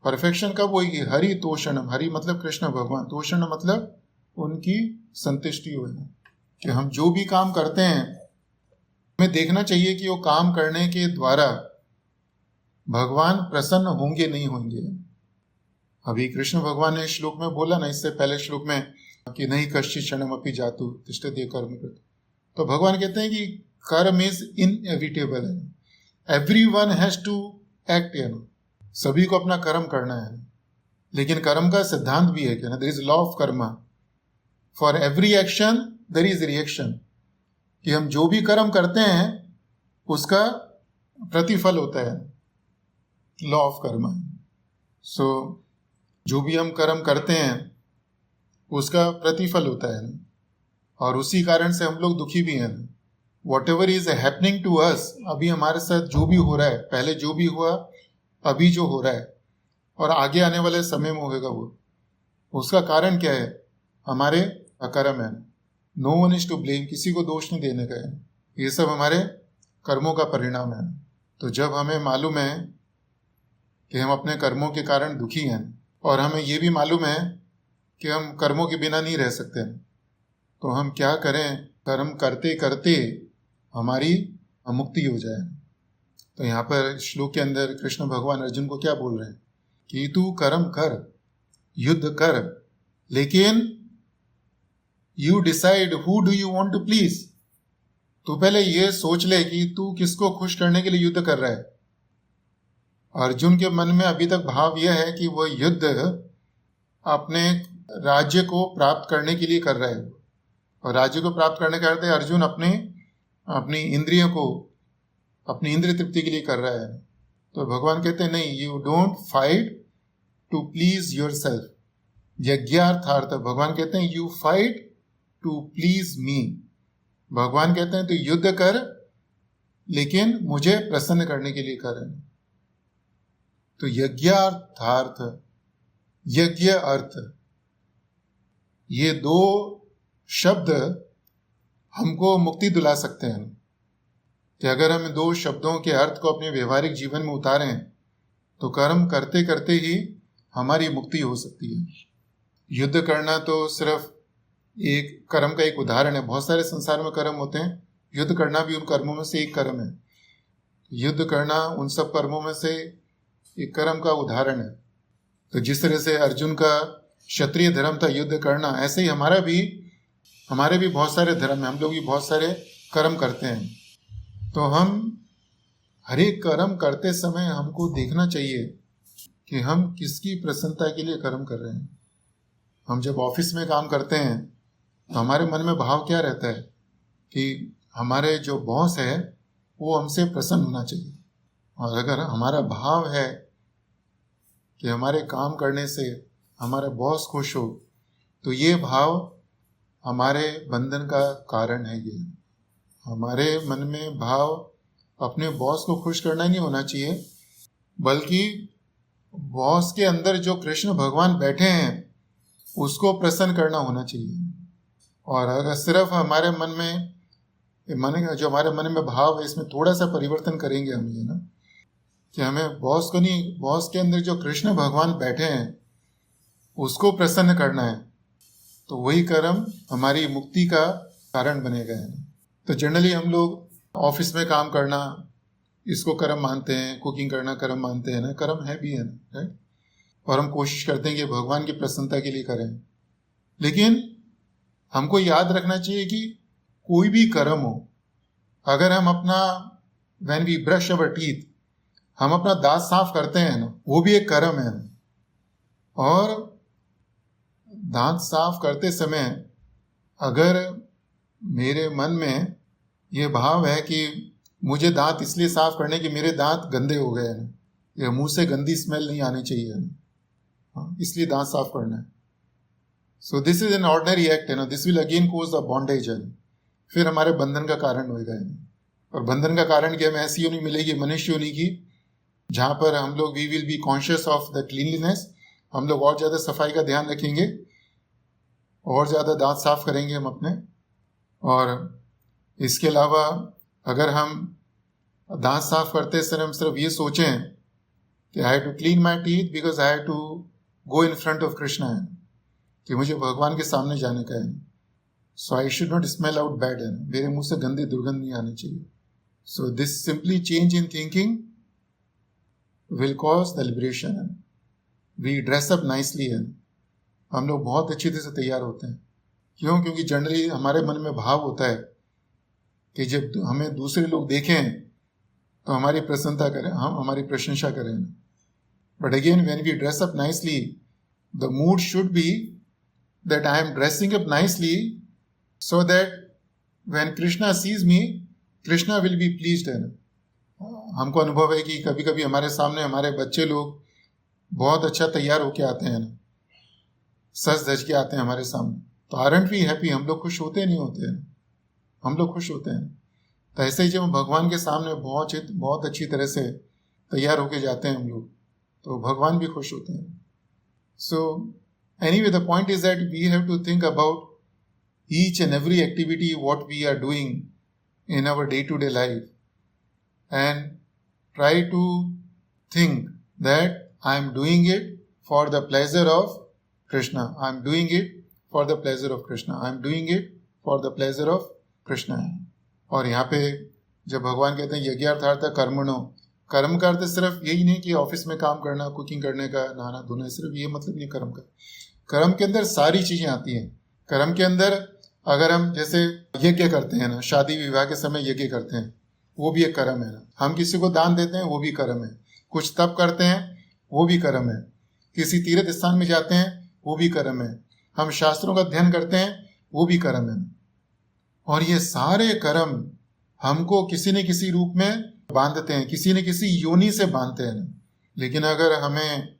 परफेक्शन कब होगी? हरि तोषणम। हरि मतलब कृष्ण भगवान, तोषण मतलब उनकी संतुष्टि हो, कि हम जो भी काम करते हैं हमें देखना चाहिए कि वो काम करने के द्वारा भगवान प्रसन्न होंगे नहीं होंगे। अभी कृष्ण भगवान ने श्लोक में बोला ना, इससे पहले श्लोक में, कि नहीं कश्चित् क्षणम अपि जातु तिष्ठति कर्म कृत। तो भगवान कहते हैं कि कर्म इज इनएविटेबल है, एवरीवन हैज टू एक्ट, है ना, सभी को अपना कर्म करना है। लेकिन कर्म का सिद्धांत भी है कि ना, there is law of karma, for every action there is reaction, कि हम जो भी कर्म करते हैं उसका प्रतिफल होता है, लॉ ऑफ कर्मा। सो जो भी हम कर्म करते हैं उसका प्रतिफल होता है, और उसी कारण से हम लोग दुखी भी हैं। Whatever is happening to us, अभी हमारे साथ जो भी हो रहा है, पहले जो भी हुआ, अभी जो हो रहा है और आगे आने वाले समय में होगा, वो उसका कारण क्या है? हमारे अकर्म है। No one is to blame, किसी को दोष नहीं देने का है, ये सब हमारे कर्मों का परिणाम है। तो जब हमें मालूम है कि हम अपने कर्मों के कारण दुखी हैं, और हमें ये भी मालूम है कि हम कर्मों के बिना नहीं रह सकते, तो हम क्या करें? कर्म करते करते हमारी मुक्ति हो जाए। तो यहाँ पर श्लोक के अंदर कृष्ण भगवान अर्जुन को क्या बोल रहे हैं कि तू कर्म कर, युद्ध कर, लेकिन you decide who do you want to please. तू पहले ये सोच ले कि तू किसको खुश करने के लिए युद्ध कर रहा है। अर्जुन के मन में अभी तक भाव यह है कि वह युद्ध अपने राज्य को प्राप्त करने के लिए कर रहा है, और राज्य को प्राप्त करने का अर्थ है अर्जुन अपनी इंद्रियों को, अपनी इंद्रिय तृप्ति के लिए कर रहा है। तो भगवान कहते हैं नहीं, you don't fight to please yourself, यज्ञार्थार्थ। भगवान कहते हैं you fight to please me. भगवान कहते हैं तो युद्ध कर, लेकिन मुझे प्रसन्न करने के लिए कर। तो यज्ञार्थार्थ, यज्ञ अर्थ, ये दो शब्द हमको मुक्ति दिला सकते हैं। कि अगर हम दो शब्दों के अर्थ को अपने व्यवहारिक जीवन में उतारें तो कर्म करते करते ही हमारी मुक्ति हो सकती है। युद्ध करना तो सिर्फ एक कर्म का एक उदाहरण है। बहुत सारे संसार में कर्म होते हैं, युद्ध करना भी उन कर्मों में से एक कर्म है। युद्ध करना उन सब कर्मों में से एक कर्म का उदाहरण है। तो जिस तरह से अर्जुन का क्षत्रिय धर्म था युद्ध करना, ऐसे ही हमारे भी बहुत सारे धर्म है, हम लोग भी बहुत सारे कर्म करते हैं। तो हम हर एक कर्म करते समय हमको देखना चाहिए कि हम किसकी प्रसन्नता के लिए कर्म कर रहे हैं। हम जब ऑफिस में काम करते हैं तो हमारे मन में भाव क्या रहता है कि हमारे जो बॉस है वो हमसे प्रसन्न होना चाहिए। और अगर हमारा भाव है कि हमारे काम करने से हमारा बॉस खुश हो, तो ये भाव हमारे बंधन का कारण है। ये हमारे मन में भाव अपने बॉस को खुश करना नहीं होना चाहिए, बल्कि बॉस के अंदर जो कृष्ण भगवान बैठे हैं उसको प्रसन्न करना होना चाहिए। और अगर सिर्फ हमारे मन में जो हमारे मन में भाव है, इसमें थोड़ा सा परिवर्तन करेंगे हम, ये ना कि हमें बॉस को नहीं, बॉस के अंदर जो कृष्ण भगवान बैठे हैं उसको प्रसन्न करना है, तो वही कर्म हमारी मुक्ति का कारण बनेगा। तो जनरली हम लोग ऑफिस में काम करना इसको कर्म मानते हैं, कुकिंग करना कर्म मानते हैं ना, कर्म है भी है ना, राइट। और हम कोशिश करते हैं कि भगवान की प्रसन्नता के लिए करें। लेकिन हमको याद रखना चाहिए कि कोई भी कर्म हो, अगर हम अपना when we brush our teeth, हम अपना दांत साफ करते हैं ना, वो भी एक कर्म है। और दांत साफ करते समय अगर मेरे मन में ये भाव है कि मुझे दांत इसलिए साफ करने कि मेरे दांत गंदे हो गए हैं, या मुंह से गंदी स्मेल नहीं आनी चाहिए, इसलिए दांत साफ करना है, so this is an ordinary act है ना, this will again cause the bondage है, फिर हमारे बंधन का कारण होगा। और बंधन का कारण क्या? हमें ऐसी योनि मिलेगी, मनुष्य योनि की, जहाँ पर हम लोग we will be conscious of the cleanliness, हम लोग और ज़्यादा सफाई का ध्यान रखेंगे, और ज़्यादा दांत साफ करेंगे हम अपने। और इसके अलावा अगर हम दांत साफ करते समय हम सिर्फ ये सोचें कि I have to clean my teeth because I have to go in front of Krishna, है कि मुझे भगवान के सामने जाने का है, so I should not smell out bad, है मेरे मुंह से गंदी दुर्गंध नहीं आनी चाहिए। So this simply change in thinking will cause the liberation. We dress up nicely, है हम लोग बहुत अच्छी तरह से तैयार होते हैं। क्यों? क्योंकि जनरली हमारे मन में भाव होता है कि जब हमें दूसरे लोग देखें तो हमारी प्रसन्नता करें, हम हमारी प्रशंसा करें। But again when we dress up nicely, the mood should be that I am dressing up nicely so that when Krishna sees me, Krishna will be pleased है ना। हमको अनुभव है कि कभी कभी हमारे सामने हमारे बच्चे लोग बहुत अच्छा तैयार होके आते हैं ना, सज धज के आते हैं हमारे सामने, तो आरंट वी हैप्पी, हम लोग खुश होते नहीं होते हैं, हम लोग खुश होते हैं। तो ऐसे ही जब हम भगवान के सामने बहुत अच्छी तरह से तैयार होके जाते हैं हम लोग, तो भगवान भी खुश होते हैं। So anyway the point is that we have to think about each and every activity what we are doing in our day-to-day life and try to think that I am doing it for the pleasure of Krishna. I am doing it for the pleasure of Krishna. I am doing it for the pleasure of Krishna. और यहाँ पे जब भगवान कहते हैं यज्ञार्थार्थ कर्मणो, कर्म का अर्थ सिर्फ यही नहीं कि ऑफिस में काम करना, कुकिंग करने का, नहाना धोना, सिर्फ ये मतलब नहीं कर्म का। कर्म के अंदर सारी चीजें आती हैं। कर्म के अंदर अगर हम जैसे यज्ञ करते हैं ना, शादी विवाह के समय यज्ञ करते हैं, वो भी एक कर्म है ना। हम किसी को दान देते हैं, वो भी कर्म है। कुछ तप करते हैं, वो भी कर्म है। किसी तीर्थ स्थान में जाते हैं, वो भी कर्म है। हम शास्त्रों का अध्ययन करते हैं, वो भी कर्म है। और ये सारे कर्म हमको किसी न किसी रूप में बांधते हैं, किसी न किसी योनि से बांधते हैं ना। लेकिन अगर हमें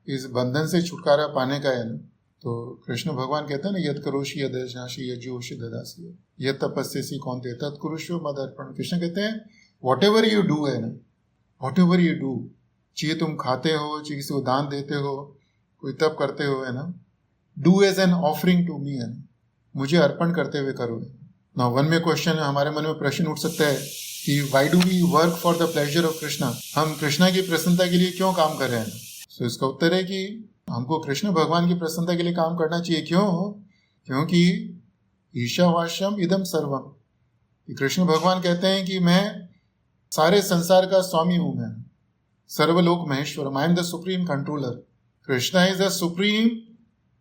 इस बंधन से छुटकारा पाने का है ना, तो कृष्ण भगवान कहते हैं ना, यद करोषि यदर्शनाशी यज्ञोषि ददासी यद तपस्यसी कौनते तत्कुरुष्व मद अर्पण। कृष्ण कहते हैं वॉट एवर यू डू है ना, वॉट एवर यू डू, चाहे तुम खाते हो, चाहे किसी को दान देते हो, कोई तप करते हो है ना, do as an offering to me है ना, मुझे अर्पण करते हुए करो। ना वन में क्वेश्चन हमारे मन में प्रश्न उठ सकता है कि why do we work for the pleasure of Krishna, हम कृष्णा की प्रसन्नता के लिए क्यों काम कर रहे हैं। तो इसका उत्तर है कि हमको कृष्ण भगवान की प्रसन्नता के लिए काम करना चाहिए। क्यों? क्योंकि ईशावास्यम इदम सर्वम, कृष्ण भगवान कहते हैं कि मैं सारे संसार का स्वामी हूं, मैं सर्वलोक महेश्वर, I am the supreme controller. Krishna is the supreme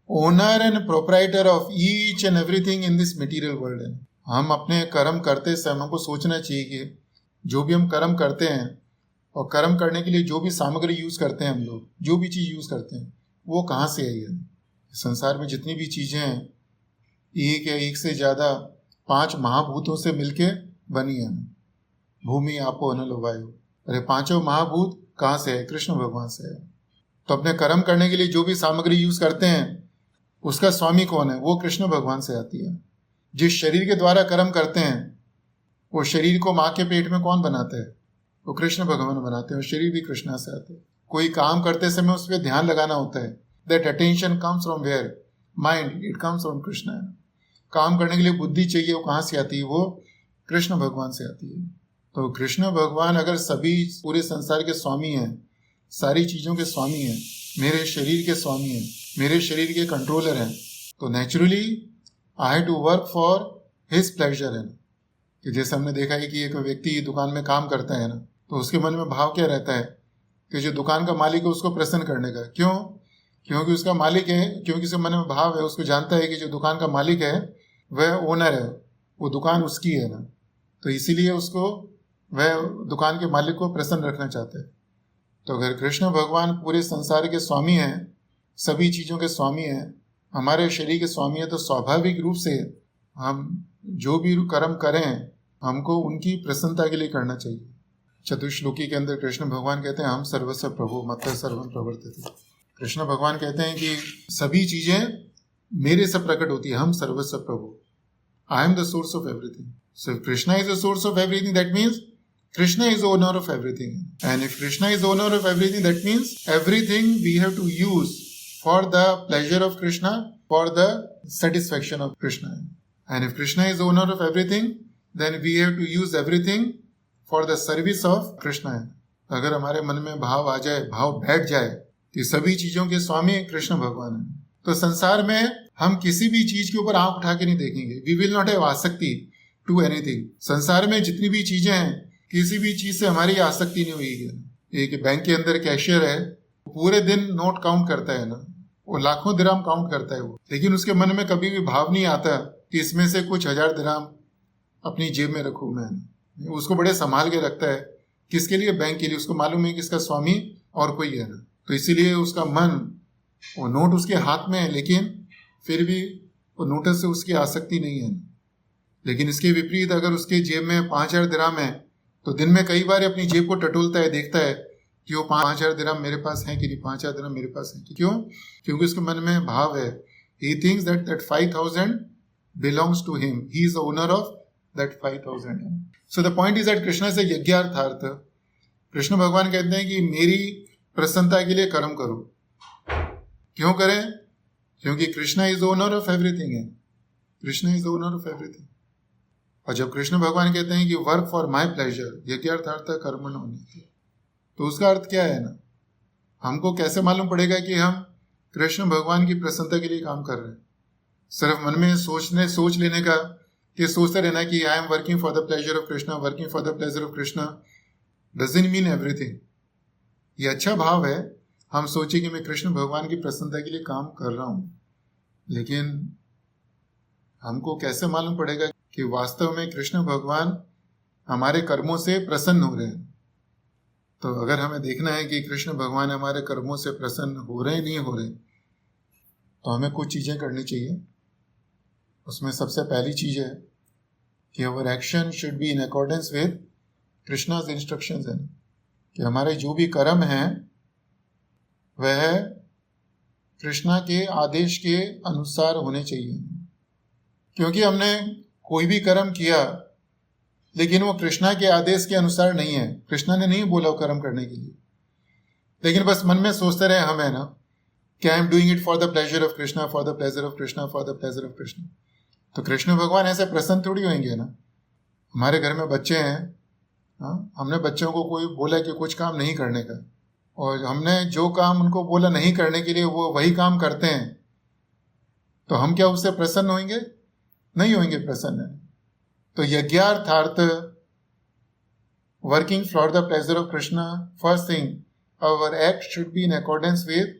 owner and proprietor of each and everything in this material world. हम अपने कर्म करते समय हमको सोचना चाहिए कि जो भी हम कर्म करते हैं और कर्म करने के लिए जो भी सामग्री यूज करते हैं, हम लोग जो भी चीज यूज करते हैं, वो कहाँ से आई है। संसार में जितनी भी चीजें हैं, एक या एक से ज्यादा 5 महाभूतों से मिलके बनी है। भूमि, आपो, अनल, वायु। अरे 5 महाभूत कहाँ से है? कृष्ण भगवान से है। तो अपने कर्म करने के लिए जो भी सामग्री यूज करते हैं, उसका स्वामी कौन है? वो कृष्ण भगवान से आती है। जिस शरीर के द्वारा कर्म करते हैं, वो शरीर को माँ के पेट में कौन बनाते हैं? वो कृष्ण भगवान बनाते हैं। और शरीर भी कृष्णा से आते हैं। कोई काम करते समय उस पर ध्यान लगाना होता है। That attention comes from where? Mind, it comes from Krishna. काम करने के लिए बुद्धि चाहिए, वो कहाँ से आती है? वो कृष्ण भगवान से आती है। तो कृष्ण भगवान अगर सभी पूरे संसार के स्वामी हैं, सारी चीजों के स्वामी हैं, मेरे शरीर के स्वामी हैं, मेरे शरीर के कंट्रोलर हैं, तो naturally I have to work for his pleasure है। कि जैसे हमने देखा है कि एक व्यक्ति दुकान में काम करता है ना, तो उसके मन में भाव क्या रहता है कि जो दुकान का मालिक है उसको प्रसन्न करने का। क्यों? क्योंकि उसका मालिक है, क्योंकि उसके मन में भाव है, उसको जानता है कि जो दुकान का मालिक है वह ओनर है, वो दुकान उसकी है ना, तो इसीलिए उसको वह दुकान के मालिक को प्रसन्न रखना चाहता है। तो अगर कृष्ण भगवान पूरे संसार के स्वामी हैं, सभी चीज़ों के स्वामी हैं, हमारे शरीर के स्वामी हैं, तो स्वाभाविक रूप से हम जो भी कर्म करें हमको उनकी प्रसन्नता के लिए करना चाहिए। चतुश्लोकी के अंदर कृष्ण भगवान कहते हैं हम सर्वस्व प्रभु मत्तः सर्वं प्रवर्तते। कृष्ण भगवान कहते हैं कि सभी चीजें मेरे से प्रकट होती है, हम सर्वस्व प्रभु, I am the source of everything. So Krishna is the source of everything, that means Krishna is owner of everything. And if Krishna is owner of everything, that means everything we have to use for the pleasure of Krishna, for the satisfaction of Krishna. And if Krishna is owner of everything, then we have to use everything for the service of Krishna. अगर हमारे मन में भाव आ जाए, भाव बैठ जाए कि सभी चीजों के स्वामी कृष्ण भगवान है, तो संसार में हम किसी भी चीज के ऊपर आंख उठा के नहीं देखेंगे। We will not have आसक्ति to anything. संसार में जितनी भी चीजें हैं, किसी भी चीज से हमारी आसक्ति नहीं हुई है। एक बैंक के अंदर कैशियर है, पूरे दिन नोट काउंट करता है ना, वो लाखों दिरहम काउंट करता है वो, लेकिन उसके मन में कभी भी भाव नहीं आता कि इसमें से कुछ 1000 दिरहम अपनी जेब में रखूं मैं। उसको बड़े संभाल के रखता है। किसके लिए? बैंक के लिए। उसको मालूम है कि इसका स्वामी और कोई है ना, तो इसीलिए उसका मन, वो नोट उसके हाथ में है, लेकिन फिर भी वो नोटिस से उसकी आसक्ति नहीं है। लेकिन इसके विपरीत अगर उसके जेब में 5,000 दिरहम है तो दिन में कई बार अपनी जेब को टटोलता है, देखता है कि वो 5,000 दिरहम मेरे पास है कि नहीं, 5,000 दिरहम मेरे पास है कि। क्यों? क्योंकि उसके मन में भाव है, he thinks that 5,000 belongs to him, he is the owner of that 5,000. So the point is that Krishna is a यज्ञार्थार्थ। Krishna भगवान कहते हैं कि मेरी प्रसन्नता के लिए कर्म करो। क्यों करें? क्योंकि Krishna is the owner of everything है। Krishna is the owner of everything. और जब कृष्ण भगवान कहते हैं कि वर्क फॉर माई प्लेजर यज्ञार्थार्थ कर्मणो नित्यः, तो उसका अर्थ क्या है ना, हमको कैसे मालूम पड़ेगा कि हम कृष्ण भगवान की प्रसन्नता के लिए काम कर रहे हैं? सिर्फ मन में सोच लेने का कि सोचते रहना कि I am working for the pleasure of Krishna, working for the pleasure of Krishna doesn't mean everything. ये अच्छा भाव है, हम सोचे कि मैं कृष्ण भगवान की प्रसन्नता के लिए काम कर रहा हूं, लेकिन हमको कैसे मालूम पड़ेगा कि वास्तव में कृष्ण भगवान हमारे कर्मों से प्रसन्न हो रहे हैं? तो अगर हमें देखना है कि कृष्ण भगवान हमारे कर्मों से प्रसन्न हो रहे नहीं हो रहे, तो हमें कुछ चीज़ें करनी चाहिए। उसमें सबसे पहली चीज़ है कि our action should be in accordance with Krishna's instructions है, कि हमारे जो भी कर्म हैं वह कृष्णा के आदेश के अनुसार होने चाहिए। क्योंकि हमने कोई भी कर्म किया लेकिन वो कृष्णा के आदेश के अनुसार नहीं है, कृष्णा ने नहीं बोला वो कर्म करने के लिए, लेकिन बस मन में सोचते रहे हम, है ना, कि I am doing it for the pleasure of Krishna, for the pleasure of Krishna, for the pleasure of Krishna. तो कृष्ण भगवान ऐसे प्रसन्न थोड़ी होंगे ना। हमारे घर में बच्चे हैं, हमने बच्चों को कोई बोला कि कुछ काम नहीं करने का, और हमने जो काम उनको बोला नहीं करने के लिए वो वही काम करते हैं, तो हम क्या उससे प्रसन्न होंगे? नहीं होंगे प्रसन्न। तो यज्ञार्थार्थ working for the pleasure of Krishna, first thing our act should be in accordance with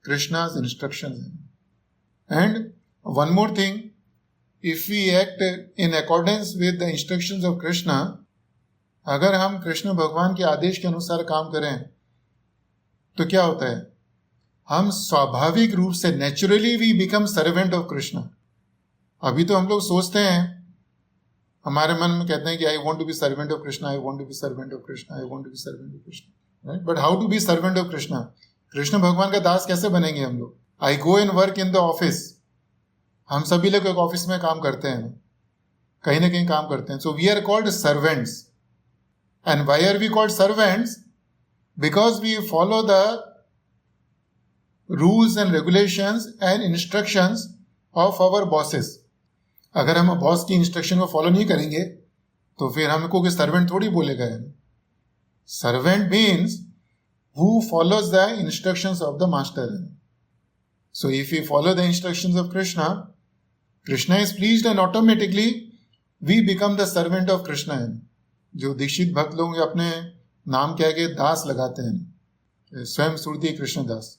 Krishna's instructions. And one more thing, if we act in accordance with the instructions of Krishna, अगर हम कृष्ण भगवान के आदेश के अनुसार काम करें तो क्या होता है? हम स्वाभाविक रूप से naturally we become servant of Krishna. अभी तो हम लोग सोचते हैं, हमारे मन में कहते हैं कि I want to be servant of Krishna, I want to be servant of Krishna, I want to be servant of Krishna, right? But how to be servant of Krishna? Krishna भगवान का दास कैसे बनेंगे हम लोग? I go in work in the office. हम सभी लोग एक ऑफिस में काम करते हैं, कहीं ना कहीं काम करते हैं। So we are called servants. And why are we called servants? Because we follow the rules and regulations and instructions of our bosses. अगर हम बॉस की इंस्ट्रक्शन को फॉलो नहीं करेंगे तो फिर हमको कोई सर्वेंट थोड़ी बोलेगा। Servant means who follows the instructions of the master. So if you follow the instructions of Krishna, Krishna is pleased and automatically we become the servant of Krishna. जो दीक्षित भक्त लोग अपने नाम कह के दास लगाते हैं, स्वयं सुरती कृष्णदास,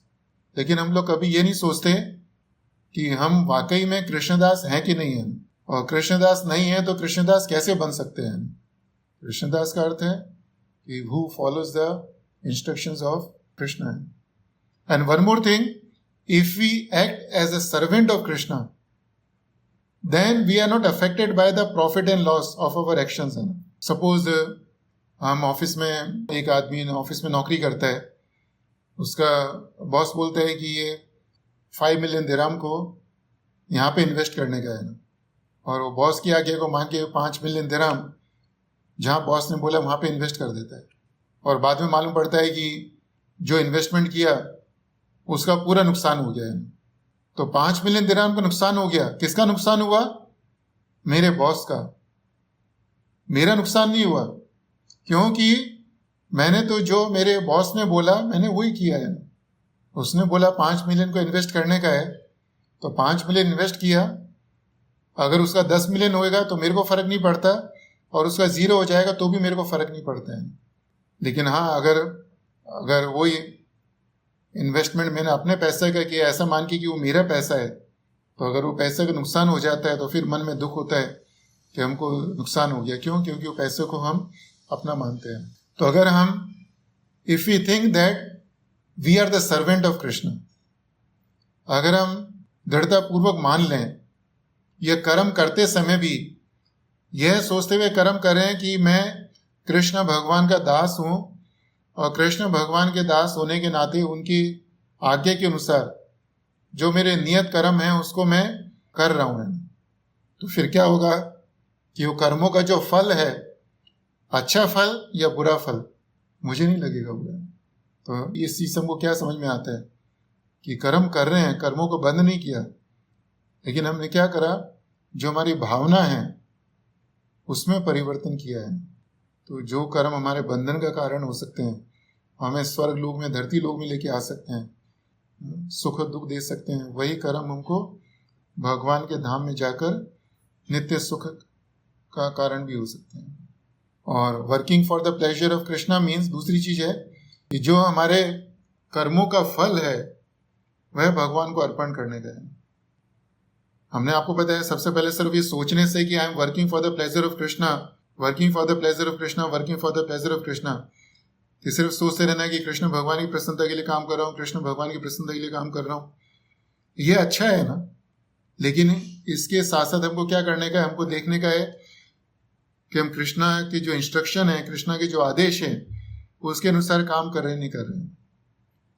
लेकिन हम लोग कभी ये नहीं सोचते कि हम वाकई में कृष्णदास हैं कि नहीं हैं, और कृष्णदास नहीं है तो कृष्णदास कैसे बन सकते हैं? कृष्णदास का अर्थ है कि who follows the instructions of Krishna. And one more thing, if we act as a servant of Krishna, then we are not affected by the profit and loss of our actions. Suppose हम ऑफिस में, एक आदमी office में नौकरी करता है, उसका boss बोलता है कि ये 5 मिलियन दिरहम को यहाँ पे इन्वेस्ट करने का है, और वो बॉस की आज्ञा को मान के 5 मिलियन दिरहम जहाँ बॉस ने बोला वहाँ पे इन्वेस्ट कर देता है, और बाद में मालूम पड़ता है कि जो इन्वेस्टमेंट किया उसका पूरा नुकसान हो गया है। तो 5 मिलियन दिरहम का नुकसान हो गया। किसका नुकसान हुआ? मेरे बॉस का। मेरा नुकसान नहीं हुआ, क्योंकि मैंने तो जो मेरे बॉस ने बोला मैंने वही किया है। उसने बोला 5 मिलियन को इन्वेस्ट करने का है तो 5 मिलियन इन्वेस्ट किया। अगर उसका 10 मिलियन होएगा तो मेरे को फ़र्क नहीं पड़ता, और उसका 0 हो जाएगा तो भी मेरे को फ़र्क नहीं पड़ता है। लेकिन हाँ, अगर वही इन्वेस्टमेंट मैंने अपने पैसे का किया, ऐसा मान के कि वो मेरा पैसा है, तो अगर वो पैसे का नुकसान हो जाता है तो फिर मन में दुख होता है कि हमको नुकसान हो गया। क्यों? क्योंकि वो पैसे को हम अपना मानते हैं। तो अगर हम, if we think that we are the servant of Krishna, अगर हम दृढ़तापूर्वक मान लें, यह कर्म करते समय भी यह सोचते हुए कर्म करें कि मैं कृष्ण भगवान का दास हूं और कृष्ण भगवान के दास होने के नाते उनकी आज्ञा के अनुसार जो मेरे नियत कर्म है उसको मैं कर रहा हूं। तो फिर क्या होगा कि वो कर्मों का जो फल है, अच्छा फल या बुरा फल, मुझे नहीं लगेगा बुरा। तो इस चीज हमको क्या समझ में आता है कि कर्म कर रहे हैं, कर्मों को बंद नहीं किया, लेकिन हमने क्या करा, जो हमारी भावना है उसमें परिवर्तन किया है। तो जो कर्म हमारे बंधन का कारण हो सकते हैं, हमें स्वर्ग लोक में, धरती लोक में लेके आ सकते हैं, सुख दुख दे सकते हैं, वही कर्म हमको भगवान के धाम में जाकर नित्य सुख का कारण भी हो सकते हैं। और working for the pleasure of Krishna means दूसरी चीज है कि जो हमारे कर्मों का फल है वह भगवान को अर्पण करने का है। हमने आपको बताया सबसे पहले सिर्फ ये सोचने से कि I am working for the pleasure of Krishna, working for the pleasure of Krishna, working for the pleasure of Krishna, कि सिर्फ सोचते रहना कि कृष्ण भगवान की प्रसन्नता के लिए काम कर रहा हूँ, कृष्ण भगवान की प्रसन्नता के लिए काम कर रहा हूँ, ये अच्छा है ना। लेकिन इसके साथ साथ हमको क्या करने का है, हमको देखने का है कि हम कृष्णा की जो इंस्ट्रक्शन है, कृष्णा के जो आदेश है, उसके अनुसार काम कर रहे हैं नहीं कर रहे हैं।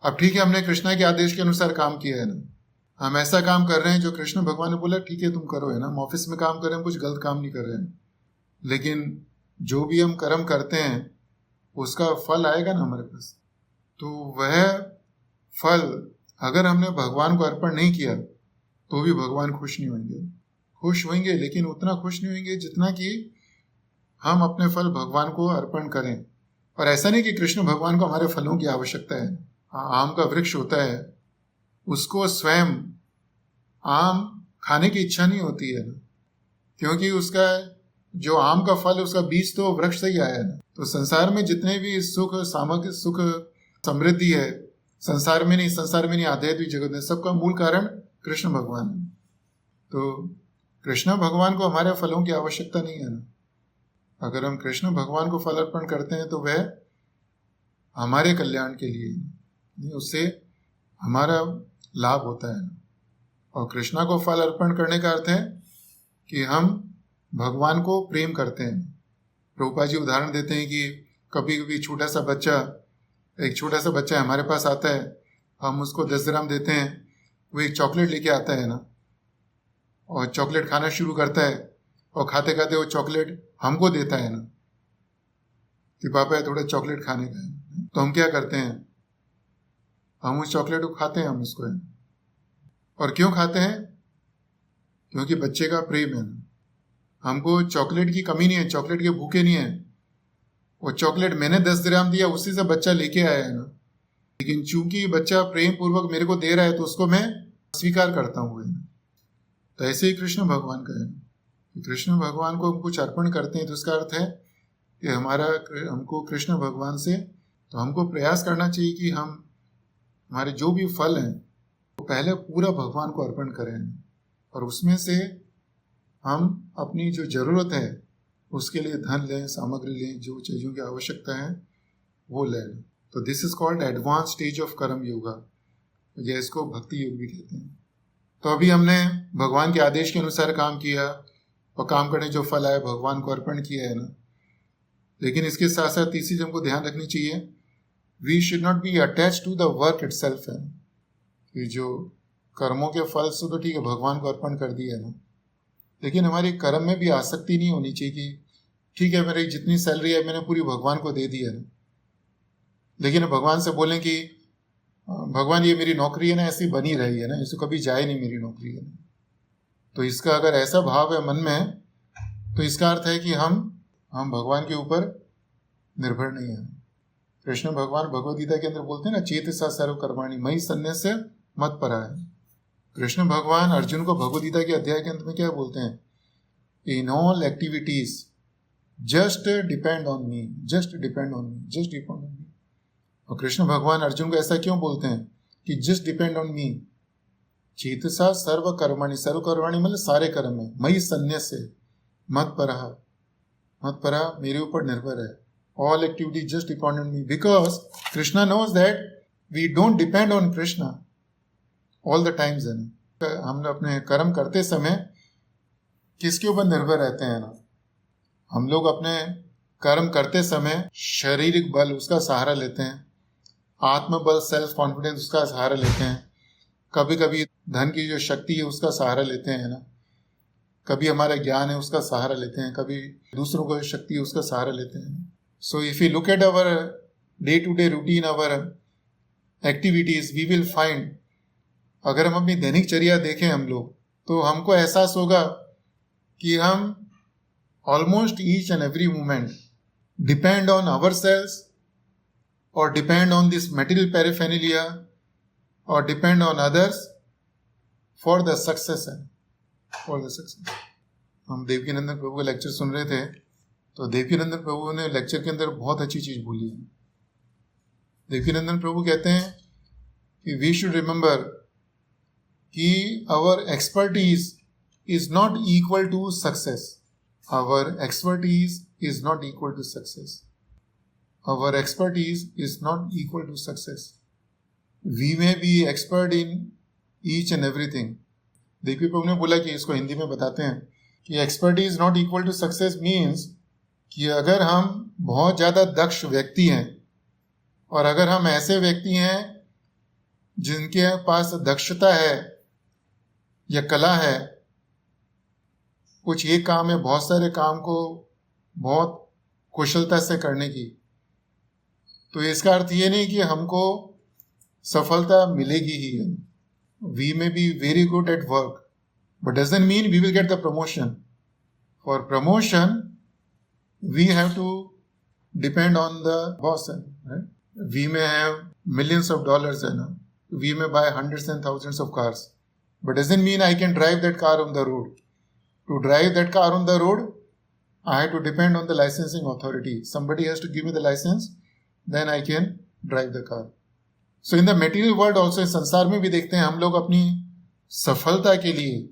अब ठीक है, हमने कृष्णा के आदेश के अनुसार काम किया है ना, हम ऐसा काम कर रहे हैं जो कृष्ण भगवान ने बोला ठीक है तुम करो, है ना। हम ऑफिस में काम कर रहे हैं, हम कुछ गलत काम नहीं कर रहे हैं, लेकिन जो भी हम कर्म करते हैं उसका फल आएगा ना हमारे पास। तो वह फल अगर हमने भगवान को अर्पण नहीं किया तो भी भगवान खुश नहीं होंगे। खुश होंगे लेकिन उतना खुश नहीं होंगे जितना कि हम अपने फल भगवान को अर्पण करें। और ऐसा नहीं कि कृष्ण भगवान को हमारे फलों की आवश्यकता है। आम का वृक्ष होता है, उसको स्वयं आम खाने की इच्छा नहीं होती है ना, क्योंकि उसका जो आम का फल, उसका बीज तो वृक्ष से ही आया है ना। तो संसार में जितने भी सुख, सामग्री, सुख, समृद्धि है, संसार में नहीं आध्यात्मिक जगत में, सबका मूल कारण कृष्ण भगवान है। तो कृष्ण भगवान को हमारे फलों की आवश्यकता नहीं है ना। अगर हम कृष्ण भगवान को फल अर्पण करते हैं तो वह हमारे कल्याण के लिए नहीं, उससे हमारा लाभ होता है। और कृष्णा को फल अर्पण करने का अर्थ है कि हम भगवान को प्रेम करते हैं। प्रभुपाद जी उदाहरण देते हैं कि कभी कभी एक छोटा सा बच्चा हमारे पास आता है, हम उसको 10 ग्राम देते हैं, वो एक चॉकलेट लेके आता है ना, और चॉकलेट खाना शुरू करता है, और खाते खाते वो चॉकलेट हमको देता है ना कि पापा थोड़ा चॉकलेट खाने का है। तो हम क्या करते हैं, हम उस चॉकलेट को खाते हैं, हम उसको है। और क्यों खाते हैं? क्योंकि बच्चे का प्रेम है ना। हमको चॉकलेट की कमी नहीं है, चॉकलेट के भूखे नहीं है। वो चॉकलेट मैंने 10 ग्राम दिया, उसी से बच्चा लेके आया है ना, लेकिन चूंकि बच्चा प्रेम पूर्वक मेरे को दे रहा है तो उसको मैं स्वीकार करता हूँ। तो ऐसे ही कृष्ण भगवान का है कि कृष्ण भगवान को हम कुछ अर्पण करते हैं तो इसका अर्थ है कि हमको कृष्ण भगवान से, तो हमको प्रयास करना चाहिए कि हम हमारे जो भी फल हैं वो पहले पूरा भगवान को अर्पण करें, और उसमें से हम अपनी जो ज़रूरत है उसके लिए धन लें, सामग्री लें, जो चीज़ों की आवश्यकता है वो लें। तो this is called advance stage of karma yoga, या इसको भक्ति योग भी कहते हैं। तो अभी हमने भगवान के आदेश के अनुसार काम किया और काम करने जो फल आया भगवान को अर्पण किया है ना। लेकिन इसके साथ साथ तीसरी चीज हमको ध्यान रखनी चाहिए, we should not be attach to the work itself है कि जो कर्मों के फल से तो ठीक है भगवान को अर्पण कर दिया है ना, लेकिन हमारी कर्म में भी आसक्ति नहीं होनी चाहिए कि ठीक है मेरी जितनी सैलरी है मैंने पूरी भगवान को दे दी है ना, लेकिन भगवान से बोलें कि भगवान ये मेरी नौकरी है ना, ऐसी बनी रही है ना, इसको कभी जाए नहीं मेरी नौकरी है ना। तो इसका अगर ऐसा भाव है मन में, तो इसका अर्थ है कि हम भगवान के ऊपर निर्भर नहीं है। कृष्ण भगवान भगवद गीता के अंदर बोलते हैं ना, चेतसा सर्व कर्माणि मयि सन्न्यस्य मत्परायः। कृष्ण भगवान अर्जुन को भगवद गीता के अध्याय के अंत में क्या बोलते हैं, in all activities just depend on me, just depend on me, just depend on me. और कृष्ण भगवान अर्जुन को ऐसा क्यों बोलते हैं कि जस्ट डिपेंड ऑन मी, चेतसा सर्व कर्माणि, सर्व कर्माणि मतलब सारे कर्म है, मयि सन्न्यस्य मत्परः, मत्परः मेरे ऊपर निर्भर है। All activity just depend on me, because Krishna knows that we don't depend on Krishna all the times. हम अपने कर्म करते समय किसके ऊपर निर्भर रहते हैं ना? हम लोग अपने कर्म करते समय शारीरिक बल उसका सहारा लेते हैं, आत्मबल सेल्फ कॉन्फिडेंस उसका सहारा लेते हैं, कभी कभी धन की जो शक्ति है उसका सहारा लेते हैं ना, कभी हमारा ज्ञान है उसका सहारा लेते हैं, कभी दूसरों को शक्ति है उसका सहारा लेते हैं. So if you look at our day to day routine, our activities, we will find, अगर हम अपनी दैनिक चर्या देखें हम लोग, तो हमको एहसास होगा कि हम almost each and every moment depend on our selves or depend on this material paraphernalia or depend on others for the success. हम देवकीनंदन प्रभु का लेक्चर सुन रहे थे, तो देवकीनंदन प्रभु ने लेक्चर के अंदर बहुत अच्छी चीज बोली है. देवकीनंदन प्रभु कहते हैं कि वी शुड रिमेंबर कि our expertise is not equal to success. Our expertise is not equal to success. Our expertise is not equal to success. We may be expert in each and everything. देखिए प्रभु ने बोला कि इसको हिंदी में बताते हैं कि expertise not equal to success means कि अगर हम बहुत ज़्यादा दक्ष व्यक्ति हैं और अगर हम ऐसे व्यक्ति हैं जिनके पास दक्षता है या कला है, कुछ एक काम है बहुत सारे काम को बहुत कुशलता से करने की, तो इसका अर्थ ये नहीं कि हमको सफलता मिलेगी ही. We may be very good at work, but doesn't mean we will get the promotion. For promotion we have to depend on the boss. We may have millions of dollars, we may buy hundreds and thousands of cars, but doesn't mean I can drive that car on the road. To drive that car on the road, I have to depend on the licensing authority. Somebody has to give me the license, then I can drive the car. So in the material world also, इस संसार में भी देखते हैं हम लोग अपनी सफलता के लिए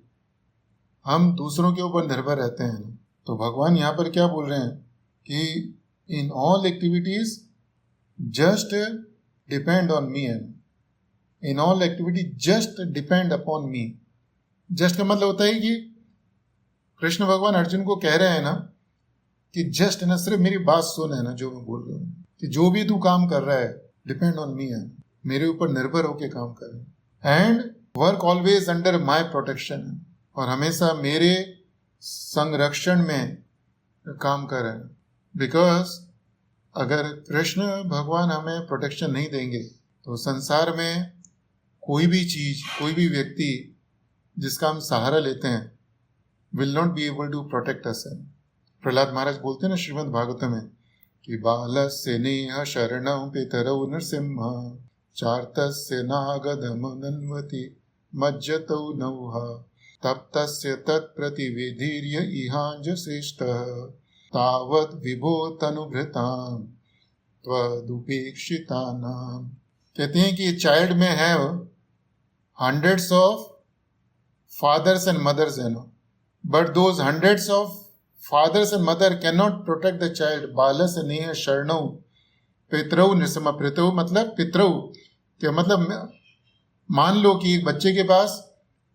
हम दूसरों के ऊपर निर्भर रहते हैं. तो भगवान यहाँ पर क्या बोल रहे हैं कि in all activities just depend on me. In all activity just depend upon me. Just का मतलब होता है कि कृष्ण भगवान अर्जुन को कह रहे हैं ना कि जस्ट ना सिर्फ मेरी बात सुन है ना, जो मैं बोल रहा हूँ कि जो भी तू काम कर रहा है डिपेंड ऑन मी है, मेरे ऊपर निर्भर होके काम कर, and work always under my protection, और हमेशा मेरे संरक्षण में काम कर. बिकॉज अगर कृष्ण भगवान हमें प्रोटेक्शन नहीं देंगे तो संसार में कोई भी चीज, कोई भी व्यक्ति जिसका हम सहारा लेते हैं will not be able to protect us. Prahlad Maharaj बोलते हैं ना श्रीमद् भागवत में कि बालस्य नेह शरणं पितरौ नृसिंह चार्तस्य नागदमनन्वति मज्जतौ नौः तप्तस्य तत्प्रतिविधीर्य इहांज श्रेष्ठः तावत् विभो तनुभृतां त्वदुपेक्षितानां. कहते हैं कि चाइल्ड में है hundreds of fathers and mothers है ना, but those hundreds of fathers and mother cannot protect the child. बालस नेह शरणौ पितरौ नृसिंह. पितरौ मतलब पितरौ क्या मतलब, मान लो कि एक बच्चे के पास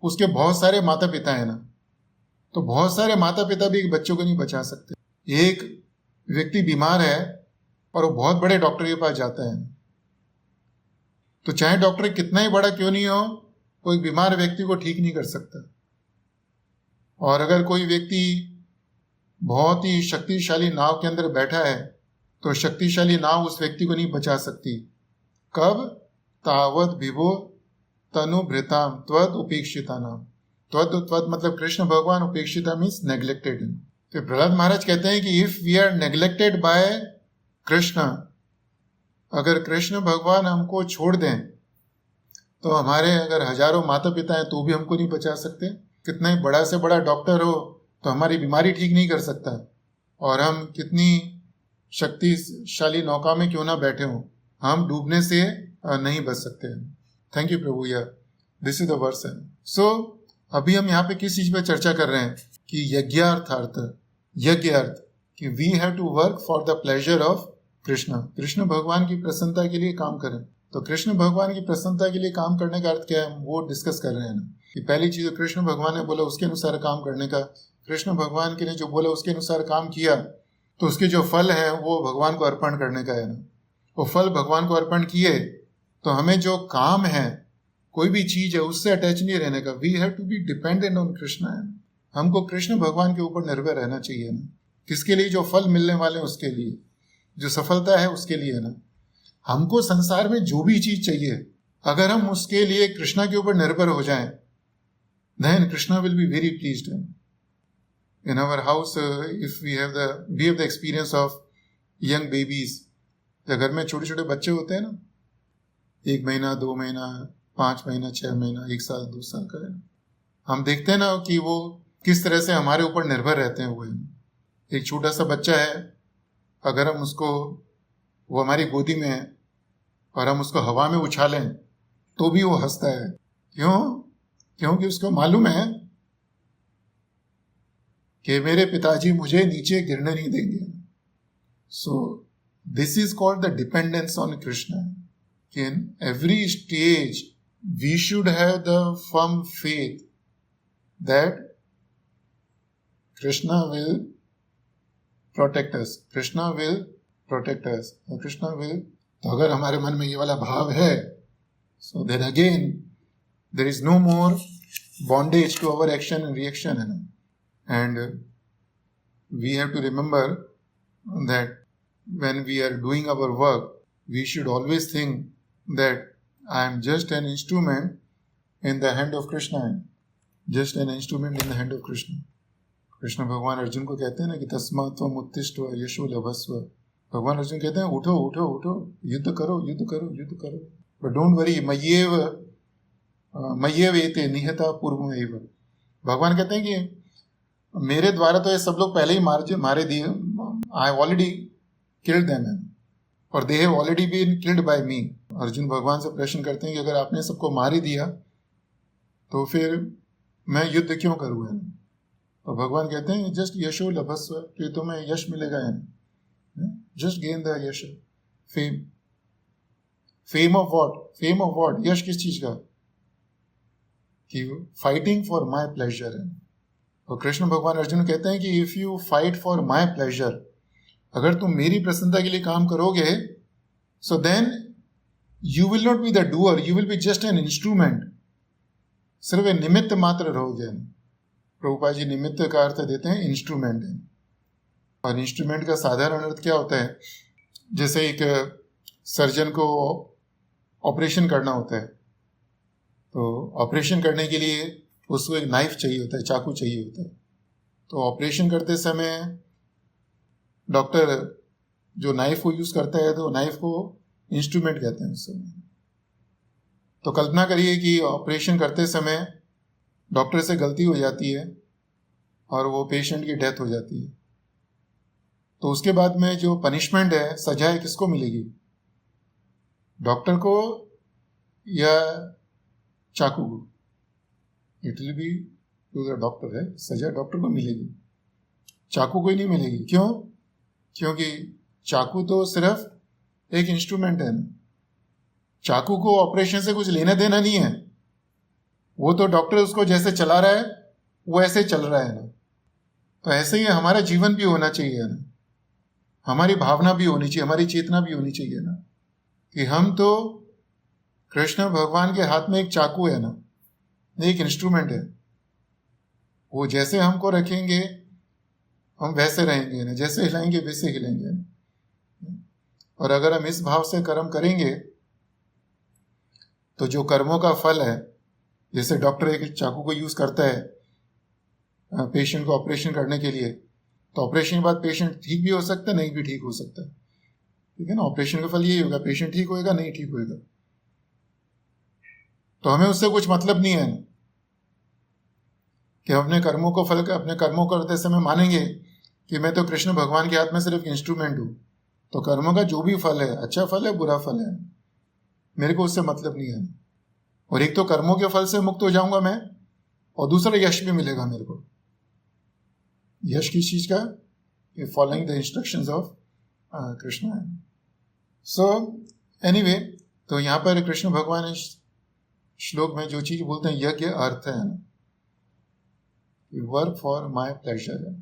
उसके बहुत सारे माता पिता है ना, तो बहुत सारे माता पिता भी एक बच्चों को नहीं बचा सकते. एक व्यक्ति बीमार है और वो बहुत बड़े डॉक्टर के पास जाता है, तो चाहे डॉक्टर कितना ही बड़ा क्यों नहीं हो, कोई बीमार व्यक्ति को ठीक नहीं कर सकता. और अगर कोई व्यक्ति बहुत ही शक्तिशाली नाव के अंदर बैठा है तो शक्तिशाली नाव उस व्यक्ति को नहीं बचा सकती. कब? तावत विभो तनुभृताम त्वद उपेक्षितानाम. त्वद मतलब कृष्ण भगवान, उपेक्षिता मीन्स नेग्लेक्टेड. तो प्रहलाद महाराज कहते हैं कि if we are neglected by Krishna, अगर कृष्ण भगवान हमको छोड़ दें तो हमारे अगर हजारों माता पिता हैं तो भी हमको नहीं बचा सकते. कितना ही बड़ा से बड़ा डॉक्टर हो तो हमारी बीमारी ठीक नहीं कर सकता, और हम कितनी शक्तिशाली नौका में क्यों ना बैठे हों, हम डूबने से नहीं बच सकते. थैंक यू प्रभु. या दिस इज द वर्स. सो अभी हम यहाँ पे किस चीज पे चर्चा कर रहे हैं कि यज्ञार्थार्थ, यज्ञ अर्थ कि we have to work for the pleasure of Krishna. Krishna भगवान की प्रसन्नता के लिए काम करें. तो कृष्ण भगवान की प्रसन्नता के लिए काम करने का अर्थ क्या है, वो डिस्कस कर रहे हैं ना. कि पहली चीज़ कृष्ण भगवान ने बोला उसके अनुसार काम करने का। कृष्ण भगवान के ने जो बोला उसके अनुसार काम किया तो उसके जो फल है वो भगवान को अर्पण करने का है ना। वो फल भगवान को अर्पण किए तो हमें जो काम है, कोई भी चीज है, उससे अटैच नहीं रहने का। We have to be dependent on Krishna. हमको कृष्ण भगवान के ऊपर निर्भर रहना चाहिए ना। किसके लिए? जो फल मिलने वाले हैं उसके लिए, जो सफलता है उसके लिए ना। हमको संसार में जो भी चीज चाहिए, अगर हम उसके लिए कृष्णा के ऊपर निर्भर हो जाएं, then Krishna will be very pleased. In our house, if we have the experience of young babies, घर में छोटे छोटे बच्चे होते हैं ना, 1 महीना, 2 महीना, 5 महीना, 6 महीना, 1 साल, 2 साल का है, हम देखते हैं ना कि वो किस तरह से हमारे ऊपर निर्भर रहते हैं। वो एक छोटा सा बच्चा है, अगर हम उसको, वो हमारी गोदी में है और हम उसको हवा में उछालें तो भी वो हंसता है। क्यों? क्योंकि उसको मालूम है कि मेरे पिताजी मुझे नीचे गिरने नहीं देंगे। So this is called the dependence on Krishna. In every stage we should have the firm faith that Krishna will protect us, Krishna will protect us, Krishna will. तो अगर हमारे मन में ये वाला भाव है, so then again there is no more bondage to our action and reaction. And we have to remember that when we are doing our work, we should always think that I am just an instrument in the hand of Krishna, just an instrument in the hand of Krishna. Krishna भगवान अर्जुन को कहते हैं ना कि तस्मात् त्वम् उत्तिष्ठ यशो लभस्व। भगवान अर्जुन कहते हैं उठो उठो उठो, युद्ध करो युद्ध करो युद्ध करो, बट डोंट वरी, मय्येव एते निहता पूर्वमेव। भगवान कहते हैं कि मेरे द्वारा तो ये सब लोग पहले ही मारे दिए, I have already killed them और they have already been killed by me. Arjun भगवान से प्रश्न करते हैं कि अगर आपने सबको मार ही दिया तो फिर मैं युद्ध क्यों करूँ? तो भगवान कहते हैं जस्ट यशो लभस्व, कि तुम्हें यश मिलेगा, जस्ट गेन द यश, fame. Fame of what? Fame of what? यश किस चीज का? कि फाइटिंग फॉर माई प्लेजर है। और कृष्ण भगवान अर्जुन कहते हैं कि if you fight for my pleasure, अगर तुम मेरी प्रसन्नता के लिए काम करोगे, so then you will not be the doer, you will be just an instrument. सिर्फ एक निमित्त मात्र रहोगे। प्रभुपाद जी निमित्त का अर्थ देते हैं इंस्ट्रूमेंट। और इंस्ट्रूमेंट का साधारण अर्थ क्या होता है? जैसे एक सर्जन को ऑपरेशन करना होता है, तो ऑपरेशन करने के लिए उसको एक नाइफ चाहिए होता है, चाकू चाहिए होता है। तो ऑपरेशन करते समय डॉक्टर जो नाइफ को यूज करता है, तो नाइफ को इंस्ट्रूमेंट कहते हैं उस समय। तो कल्पना करिए कि ऑपरेशन करते समय डॉक्टर से गलती हो जाती है और वो पेशेंट की डेथ हो जाती है, तो उसके बाद में जो पनिशमेंट है, सजा है, किसको मिलेगी? डॉक्टर को या चाकू को? It will be to the doctor है, सजा डॉक्टर को मिलेगी, चाकू को ही नहीं मिलेगी। क्यों? क्योंकि चाकू तो सिर्फ एक इंस्ट्रूमेंट है। चाकू को ऑपरेशन से कुछ लेना देना नहीं है, वो तो डॉक्टर उसको जैसे चला रहा है वो ऐसे चल रहा है ना। तो ऐसे ही हमारा जीवन भी होना चाहिए ना, हमारी भावना भी होनी चाहिए, हमारी चेतना भी होनी चाहिए ना, कि हम तो कृष्ण भगवान के हाथ में एक चाकू है ना, एक इंस्ट्रूमेंट है। वो जैसे हमको रखेंगे हम वैसे रहेंगे ना, जैसे हिलाएंगे वैसे हिलेंगे। और अगर हम इस भाव से कर्म करेंगे तो जो कर्मों का फल है, जैसे डॉक्टर एक चाकू को यूज करता है पेशेंट को ऑपरेशन करने के लिए, तो ऑपरेशन के बाद पेशेंट ठीक भी हो सकता है, नहीं भी ठीक हो सकता है, ठीक है ना। ऑपरेशन का फल यही होगा, पेशेंट ठीक होएगा, नहीं ठीक होएगा। तो हमें उससे कुछ मतलब नहीं है कि हम अपने कर्मों को अपने कर्मों को करते समय मानेंगे कि मैं तो कृष्ण भगवान के हाथ में सिर्फ इंस्ट्रूमेंट हूं, तो कर्मों का जो भी फल है, अच्छा फल है बुरा फल है, मेरे को उससे मतलब नहीं है। और एक तो कर्मों के फल से मुक्त हो जाऊंगा मैं, और दूसरा यश भी मिलेगा मेरे को। यश किस चीज का? Following the instructions of Krishna. So anyway, तो यहाँ पर कृष्ण भगवान श्लोक में जो चीज बोलते हैं यज्ञ अर्थ है ना, वर्क फॉर माई प्लेजर है,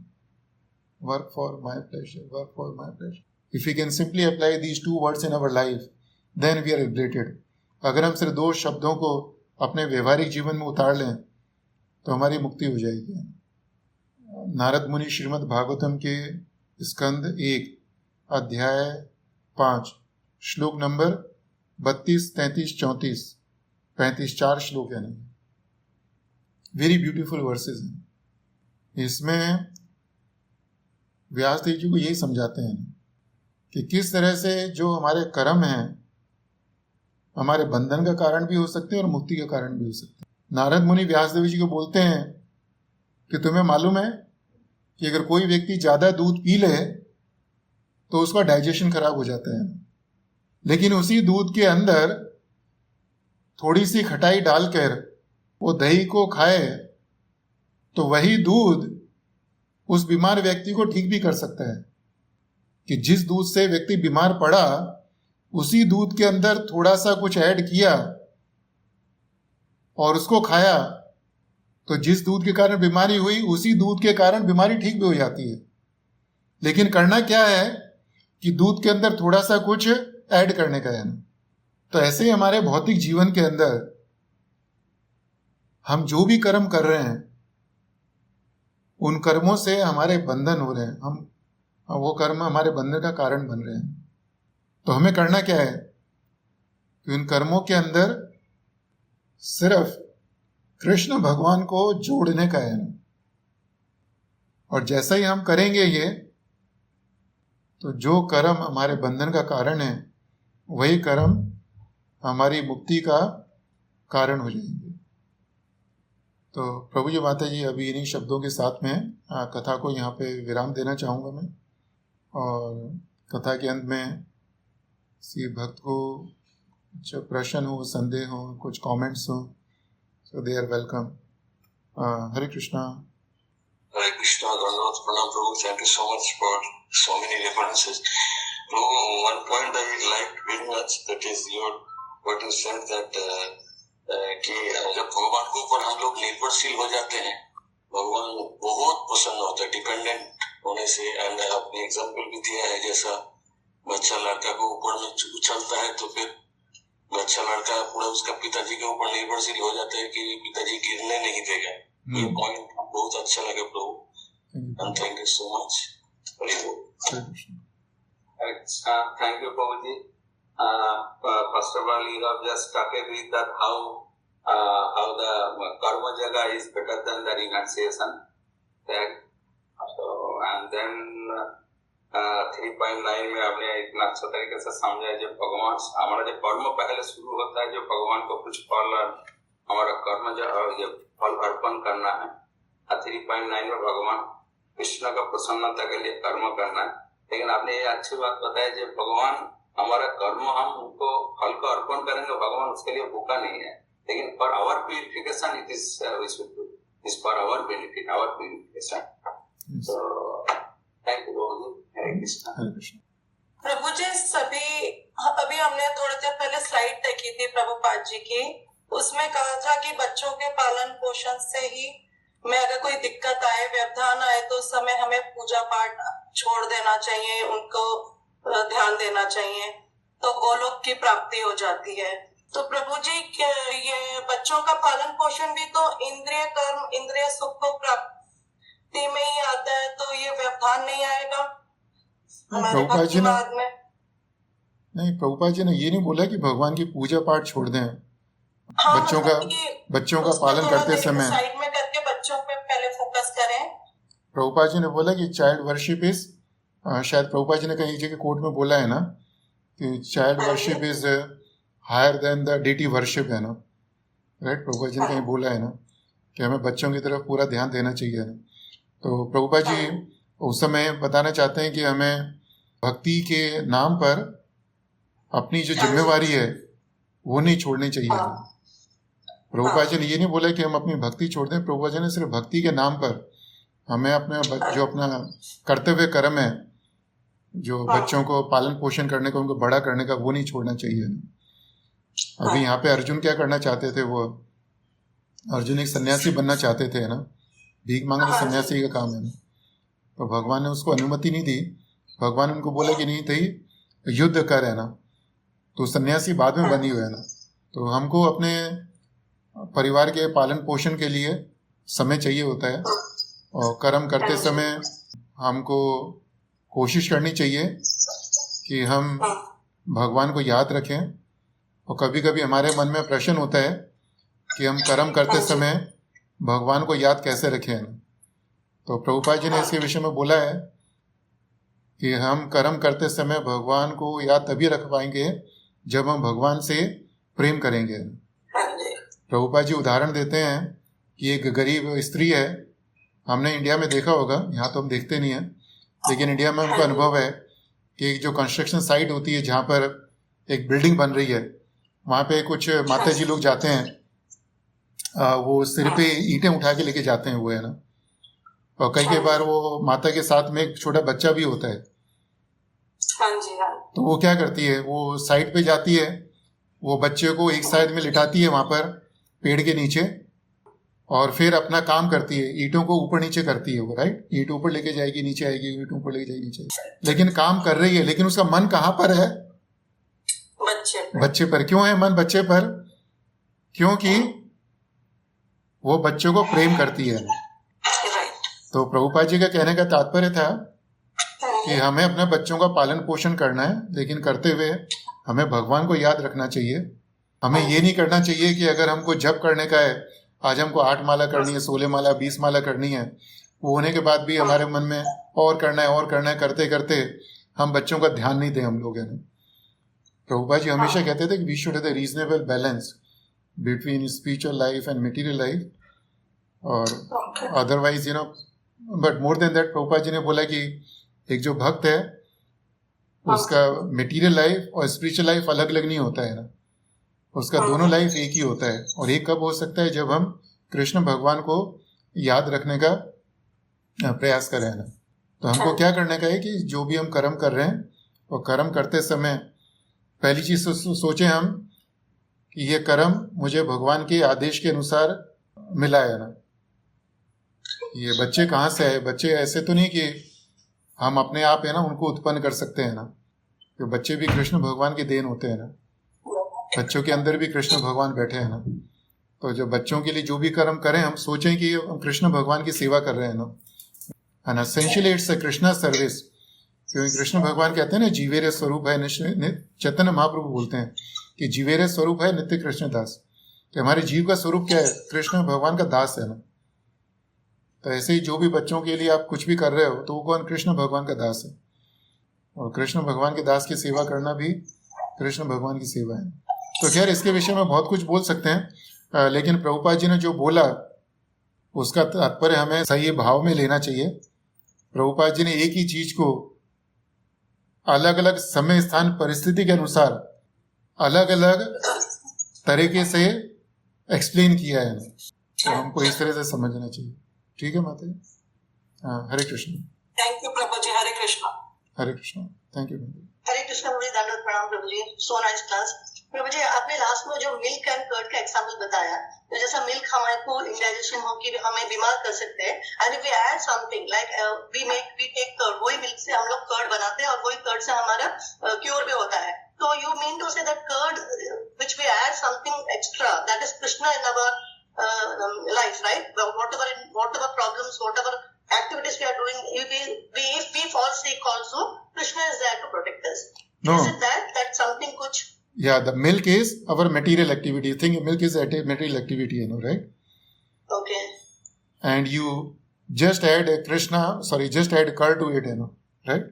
work for my pleasure, work for my pleasure. If you can simply apply these two words in our life then we are liberated. अगर हम सिर्फ दो शब्दों को अपने व्यवहारिक जीवन में उतार लें तो हमारी मुक्ति हो जाएगी. नारद मुनि श्रीमद् भागवतम के स्कंद 1 अध्याय 5 श्लोक नंबर 32, 33, 34, 35 4 श्लोक है ना, वेरी ब्यूटीफुल वर्सेस हैं. इसमें व्यासदेव जी को यही समझाते हैं कि किस तरह से जो हमारे कर्म हैं हमारे बंधन का कारण भी हो सकते हैं और मुक्ति का कारण भी हो सकते हैं. नारद मुनि व्यासदेव जी को बोलते हैं कि तुम्हें मालूम है कि अगर कोई व्यक्ति ज़्यादा दूध पी ले तो उसका डाइजेशन खराब हो जाता है, लेकिन उसी दूध के अंदर थोड़ी सी खटाई डालकर वो दही को खाए तो वही दूध उस बीमार व्यक्ति को ठीक भी कर सकता है. कि जिस दूध से व्यक्ति बीमार पड़ा उसी दूध के अंदर थोड़ा सा कुछ ऐड किया और उसको खाया तो जिस दूध के कारण बीमारी हुई उसी दूध के कारण बीमारी ठीक भी हो जाती है. लेकिन करना क्या है कि दूध के अंदर थोड़ा सा कुछ ऐड करने का है ना. तो ऐसे ही हमारे भौतिक जीवन के अंदर हम जो भी कर्म कर रहे हैं उन कर्मों से हमारे बंधन हो रहे हैं, हम वो कर्म हमारे बंधन का कारण बन रहे हैं. तो हमें करना क्या है कि उन कर्मों के अंदर सिर्फ कृष्ण भगवान को जोड़ने का है ना. और जैसा ही हम करेंगे ये तो जो कर्म हमारे बंधन का कारण है वही कर्म हमारी मुक्ति का कारण हो जाएंगे. तो प्रभु जी माता जी अभी इन्हीं शब्दों के साथ में कथा को यहाँ पे विराम देना चाहूँगा मैं. और कथा के अंत में किसी भक्त को कुछ प्रश्न हो, संदेह हो, कुछ कमेंट्स हो, so they are welcome. Hare Krishna. Hare Krishna, Dhanavad Pranam Prabhu. Thank you so much for so many references. Prabhu, one point I liked very much, that is your what you said that कि जब भगवान के ऊपर हम लोग निर्भरशील हो जाते हैं भगवान बहुत प्रसन्न होता है डिपेंडेंट होने से. एंड आपने एग्जाम्पल भी दिया है जैसा बच्चा लड़का को ऊपर में उछलता है तो फिर बच्चा लड़का पूरा उसका पिताजी के ऊपर निर्भरशील हो जाता है कि पिताजी गिरने नहीं देगा. ये पॉइंट बहुत अच्छा लगा प्रभु. And thank you so much. Thank you, Prabhuji. First of all, you have just started with that how the karma jaga is better than the renunciation. And then 3.9 में आपने इतना अच्छा तरीके से समझाया जब भगवान हमारा जब कर्म पहले शुरू होता है जो भगवान को कुछ फल हमारा कर्म जो फल अर्पण करना है. 3.9 में भगवान कृष्ण का प्रसन्नता के लिए कर्म करना है. लेकिन आपने ये अच्छी बात बताई जब भगवान हमारा कर्म हम उनको फल को अर्पण करेंगे भगवान उसके लिए भूखा नहीं है. लेकिन for our purification it is for our benefit our purification. तो थैंक यू. हरे कृष्ण. प्रभु जी अभी हमने थोड़ी देर पहले स्लाइड देखी थी प्रभुपाद जी की. उसमें कहा था कि बच्चों के पालन पोषण से ही में अगर कोई दिक्कत आए व्यवधान आए तो उस समय हमें पूजा पाठ छोड़ देना चाहिए, उनको ध्यान देना चाहिए तो गोलोक की प्राप्ति हो जाती है. तो प्रभु जी ये बच्चों का पालन पोषण भी तो इंद्रिय कर्म इंद्रिय सुख को प्राप्ति में ही आता है. तो ये व्यवधान नहीं आएगा हमारे भक्तिवाद में. नहीं, प्रभुपाद जी ने ये नहीं बोला कि भगवान की पूजा पाठ छोड़ दें. हाँ, बच्चों का पालन करते समय साइड में करके बच्चों पे पहले फोकस करें. प्रभुपाद जी ने बोला कि चाइल्ड वर्शिप इज शायद प्रभुपाद जी ने कहीं जगह कोर्ट में बोला है ना कि child worship is higher than the deity worship है ना. राइट, प्रभुपाद जी ने कहीं बोला है ना कि हमें बच्चों की तरफ पूरा ध्यान देना चाहिए ना. तो प्रभुपाद जी उस समय बताना चाहते हैं कि हमें भक्ति के नाम पर अपनी जो जिम्मेवारी है वो नहीं छोड़नी चाहिए. प्रभुपाद जी ने ये नहीं बोला कि हम अपनी भक्ति छोड़ दें. प्रभुपाद जी ने सिर्फ भक्ति के नाम पर हमें अपने जो अपना कर्तव्य कर्म है जो बच्चों को पालन पोषण करने का उनको बड़ा करने का वो नहीं छोड़ना चाहिए. अभी यहाँ पे अर्जुन क्या करना चाहते थे, वो अर्जुन एक सन्यासी बनना चाहते थे, है ना, भीख मांगना सन्यासी का काम है ना। तो भगवान ने उसको अनुमति नहीं दी। भगवान उनको बोला कि नहीं थी युद्ध कर, है ना। तो सन्यासी बाद में बनी हुई है ना। तो हमको अपने परिवार के पालन पोषण के लिए समय चाहिए होता है, और कर्म करते समय हमको कोशिश करनी चाहिए कि हम भगवान को याद रखें। और कभी कभी हमारे मन में प्रश्न होता है कि हम कर्म करते समय भगवान को याद कैसे रखें। तो प्रभुपाद जी ने इसके विषय में बोला है कि हम कर्म करते समय भगवान को याद तभी रख पाएंगे जब हम भगवान से प्रेम करेंगे। प्रभुपाद जी उदाहरण देते हैं कि एक गरीब स्त्री है, हमने इंडिया में देखा होगा, यहाँ तो हम देखते नहीं हैं, लेकिन इंडिया में हमको अनुभव है कि एक जो कंस्ट्रक्शन साइट होती है जहाँ पर एक बिल्डिंग बन रही है, वहाँ पे कुछ माता जी लोग जाते हैं, वो सिर पे ईंटें उठा के लेके जाते हैं वो, है ना। और कई बार वो माता के साथ में एक छोटा बच्चा भी होता है। तो वो क्या करती है, वो साइड पे जाती है, वो बच्चे को एक साइड में लिटाती है वहाँ पर पेड़ के नीचे, और फिर अपना काम करती है, ईंटों को ऊपर नीचे करती है वो, राइट। ईंट ऊपर लेके जाएगी, नीचे आएगी, ईंट ऊपर लेके जाएगी, नीचे, लेकिन काम कर रही है। लेकिन उसका मन कहाँ पर है? बच्चे पर। क्यों है मन बच्चे पर? क्योंकि वो बच्चों को प्रेम करती है। तो प्रभुपाद जी का कहने का तात्पर्य था कि हमें अपने बच्चों का पालन पोषण करना है, लेकिन करते हुए हमें भगवान को याद रखना चाहिए। हमें ये नहीं करना चाहिए कि अगर हमको जप करने का है, आज हमको 8 माला करनी है, 16 माला, 20 माला करनी है, वो होने के बाद भी हमारे मन में और करना है, करते करते हम बच्चों का ध्यान नहीं दें हम लोग, है ना। प्रभुपाद जी हमेशा कहते थे कि we should have the reasonable balance between spiritual life and material life, और otherwise but more than that, Prabhupada ji ने बोला कि एक जो भक्त है उसका मटेरियल लाइफ और स्पिरिचुअल लाइफ अलग अलग नहीं होता है ना, उसका दोनों लाइफ एक ही होता है। और एक कब हो सकता है? जब हम कृष्ण भगवान को याद रखने का प्रयास करें ना। तो हमको क्या करने का है कि जो भी हम कर्म कर रहे हैं, और कर्म करते समय पहली चीज सोचें हम कि ये कर्म मुझे भगवान के आदेश के अनुसार मिला है ना। ये बच्चे कहाँ से आए? बच्चे ऐसे तो नहीं कि हम अपने आप, है ना, उनको उत्पन्न कर सकते हैं ना। तो बच्चे भी कृष्ण भगवान के देन होते हैं ना। बच्चों के अंदर भी कृष्ण भगवान बैठे हैं ना। तो जो बच्चों के लिए जो भी कर्म करें, हम सोचें कि हम कृष्ण भगवान की सेवा कर रहे हैं ना। And essentially it's a Krishna service, क्योंकि कृष्ण भगवान कहते हैं ना, जीवेरे स्वरूप है, चैतन्य महाप्रभु बोलते हैं कि जीवेरे स्वरूप है नित्य कृष्ण दास, कि हमारे जीव का स्वरूप क्या है? कृष्ण भगवान का दास है ना। तो ऐसे ही जो भी बच्चों के लिए आप कुछ भी कर रहे हो, तो वो कौन? कृष्ण भगवान का दास है। और कृष्ण भगवान के दास की सेवा करना भी कृष्ण भगवान की सेवा है। तो खैर इसके विषय में बहुत कुछ बोल सकते हैं, लेकिन प्रभुपाद जी ने जो बोला उसका तात्पर्य हमें सही भाव में लेना चाहिए। प्रभुपाद जी ने एक ही चीज को अलग अलग समय, स्थान, परिस्थिति के अनुसार अलग अलग तरीके से एक्सप्लेन किया है। तो हमको इस तरह से समझना चाहिए। ठीक है माता जी? हाँ, हरे कृष्ण। थैंक यू प्रभु जी। हरे कृष्ण। हरे कृष्ण। Thank you. हरे कृष्ण प्रभु जी, दंडवत प्रणाम प्रभु जी। सो नाइस क्लास प्रभु जी। आपने लास्ट में जो मिल्क एंड कर्ड का एग्जांपल बताया, तो जैसा मिल्क हमारे को इंडाइजेशन हो कि हमें बीमार कर सकते हैं, and if we add something like we take curd, वही मिल्क से हम लोग कर्ड बनाते हैं और वही कर्ड से हमारा क्योर भी होता है। तो you mean to say that curd which we add something extra, that is Krishna in our life, right? Whatever problems, whatever activities we are doing, if we fall sick also, Krishna is there to protect us. No. Is it that something which? Yeah, the milk is our material activity. You think milk is a material activity, right? Okay. And you just add just add curd to it, right?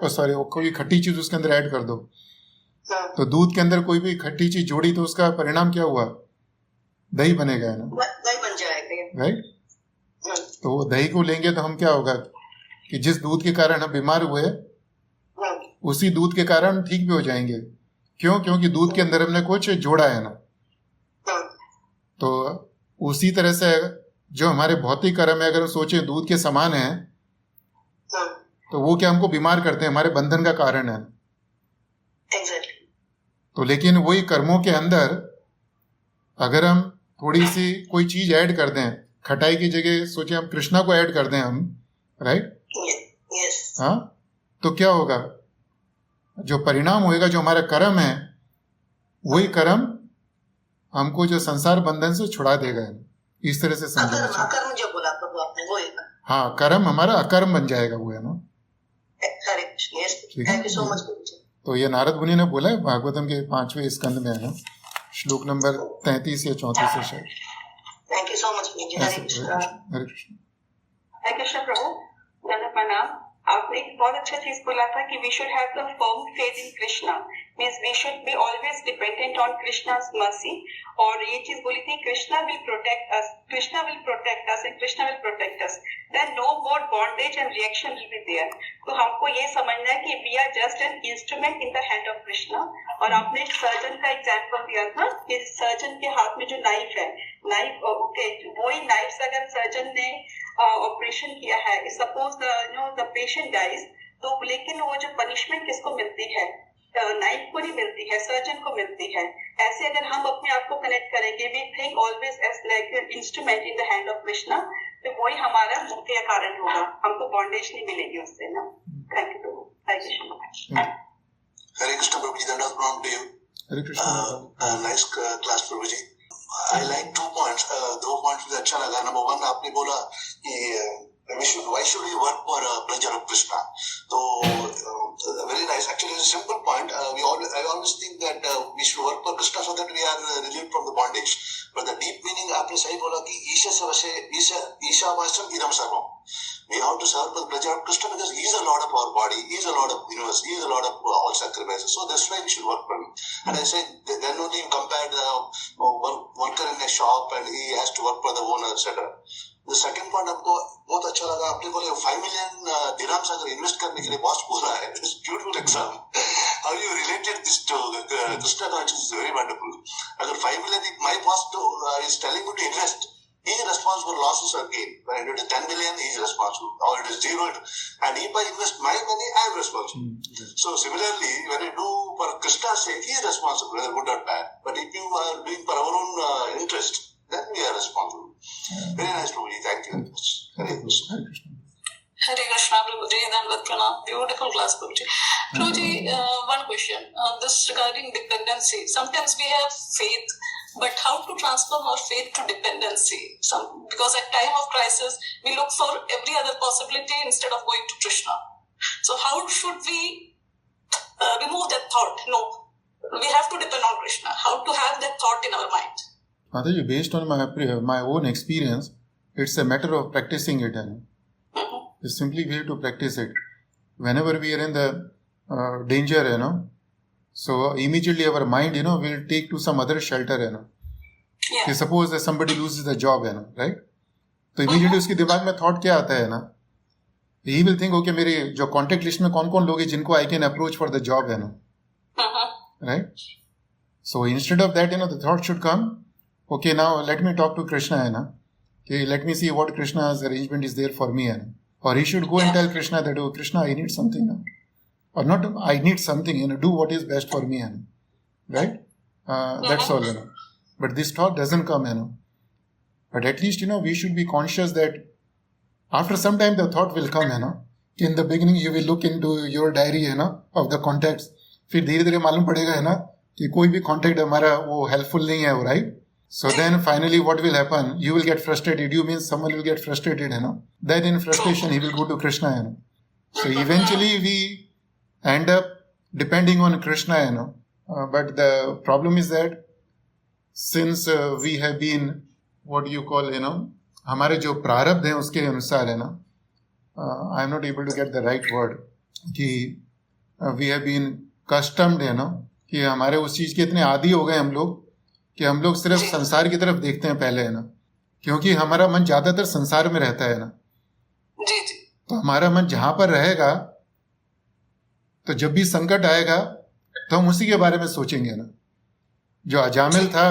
Oh, कोई खट्टी चीज उसके अंदर add कर दो। तो दूध के अंदर कोई भी खट्टी चीज जोड़ी तो उसका परिणाम क्या हुआ? दही बनेगा, है ना। दही बन जाएगा, राइट। तो वो दही को लेंगे तो हम क्या होगा कि जिस दूध के कारण हम बीमार हुए, उसी दूध के कारण ठीक भी हो जाएंगे। क्यों? क्योंकि दूध के अंदर हमने कुछ जोड़ा है ना। तो उसी तरह से जो हमारे भौतिक कर्म है, अगर हम सोचे दूध के समान है, तो वो क्या हमको बीमार करते हैं, हमारे बंधन का कारण है। Exactly. तो लेकिन वही कर्मों के अंदर अगर हम थोड़ी सी कोई चीज ऐड कर दें, खटाई की जगह सोचे हम कृष्णा को ऐड कर दें हम, राइट, यस, हाँ, तो क्या होगा, जो परिणाम होएगा, जो हमारा कर्म है, वही कर्म हमको जो संसार बंधन से छुड़ा देगा। इस तरह से समझना चाहिए। अकर्म जो बोला प्रभु आपने वो है ना? हाँ, कर्म हमारा अकर्म बन जाएगा, वो है ना। करेक्ट, यस, ठीक है। थैंक यू सो मच प्रभु जी। तो ये नारद मुनि ने बोला है भागवतम के 5वें स्कंद में है ना, श्लोक नंबर 33 या 34 से शायद। थैंक यू सो मच प्रभु जी। हरे कृष्णा। हरे कृष्ण। हरे कृष्ण प्रभु, दादा प्रणाम। आपने एक बहुत अच्छा चीज बोला था कि we should have the firm faith in Krishna, means we should be always dependent on Krishna's mercy. और ये चीज बोली थी Krishna will protect us, Krishna will protect us and Krishna will protect us, then no more bondage and reaction will be there. तो हमको ये समझना है कि we are just an instrument in the hand of Krishna. और आपने एक सर्जन का एग्जांपल दिया था कि सर्जन के हाथ में जो नाइफ है, नाइफ ओके, वही नाइफ से अगर सर्जन ने ऑपरेशन किया है, सपोज द पेशेंट डाइज, तो लेकिन वो जो पनिशमेंट किसको मिलती है, नाइफ को नहीं मिलती है, सर्जन को मिलती है। ऐसे अगर हम अपने आप को कनेक्ट करेंगे, we think always as like an instrument in the hand of Krishna, तो वही हमारा मुक्ति का कारण होगा, हमको बॉन्डेज नहीं मिलेगी उससे ना। Thank you Prabhu. Hare Krishna. Hare Krishna Prabhuji, Dandavat Pranam to you. Hare Krishna. Nice class Prabhuji. I like 2 points. 2 points मुझे अच्छा लगा. Number 1, आपने बोला कि why should we work for pleasure of Krishna? So very nice. Actually, it's a simple point. I always think that we should work for Krishna so that we are relieved from the bondage. But the deep meaning आपने सही बोला कि ईशावास्यम इदम सर्वम. We have to serve for the pleasure of Krishna because he is the Lord of our body, he is the Lord of the universe, he is the Lord of all sacrifices. So that's why we should work for him. And I said, then only you compare the worker in a shop and he has to work for the owner, etc. The second point हमको बहुत अच्छा लगा, आपने बोले 5 million dirhams अगर invest करने के लिए बॉस बोला है, it's beautiful example. How you related this to Krishna consciousness is very wonderful. अगर 5 million my boss is telling you to invest, he is responsible for losses or gain. When it is 10 million, he is responsible. Or it is 0. And if I invest my money, I am responsible. So similarly, when I do for Krishna's sake, he is responsible, whether good or bad. But if you are doing for our own interest, then we are responsible. Very nice, Prabhuji. Thank you very much. Hare Krishna. Hare Krishna, Prabhuji, Dandavat Pranam. Beautiful class, Prabhuji. Prabhuji, one question. This regarding dependency. Sometimes we have faith, but how to transform our faith to dependency? Because at time of crisis, we look for every other possibility instead of going to Krishna. So how should we remove that thought? No, we have to depend on Krishna. How to have that thought in our mind? Mataji, based on my own experience, it's a matter of practicing it. It's simply we have to practice it. Whenever we are in the danger, so immediately our mind, will take to some other shelter, Yeah. Suppose that somebody loses the job, right? तो immediately उसके दिमाग में thought क्या आता है he will think, okay, मेरे जो contact list में कौन-कौन लोग हैं जिनको I can approach for the job, right? So instead of that, the thought should come, okay, now let me talk to Krishna, okay, let me see what Krishna's arrangement is there for me, or he should go and tell Krishna that, oh, Krishna, I need something now. Or not, I need something, do what is best for me, right? That's all, But this thought doesn't come, But at least, we should be conscious that after some time the thought will come, In the beginning, you will look into your diary, of the contacts. फिर धीरे-धीरे मालूम पड़ेगा, कि कोई भी contact हमारा वो helpful नहीं है, right? So then finally what will happen? You will get frustrated. You mean someone will get frustrated, Then in frustration, he will go to Krishna, So eventually we end up depending on Krishna, But the problem is that since we have been, what do you call, हमारे जो प्रारब्ध हैं उसके अनुसार, I am not able to get the right word, कि we have been customed, कि हमारे उस चीज के इतने आदी हो गए हम लोग कि हम लोग सिर्फ संसार की तरफ देखते हैं पहले, क्योंकि हमारा मन ज्यादातर संसार में रहता है, जी जी। तो हमारा मन जहां पर रहेगा तो जब भी संकट आएगा तो हम उसी के बारे में सोचेंगे, जो अजामिल था,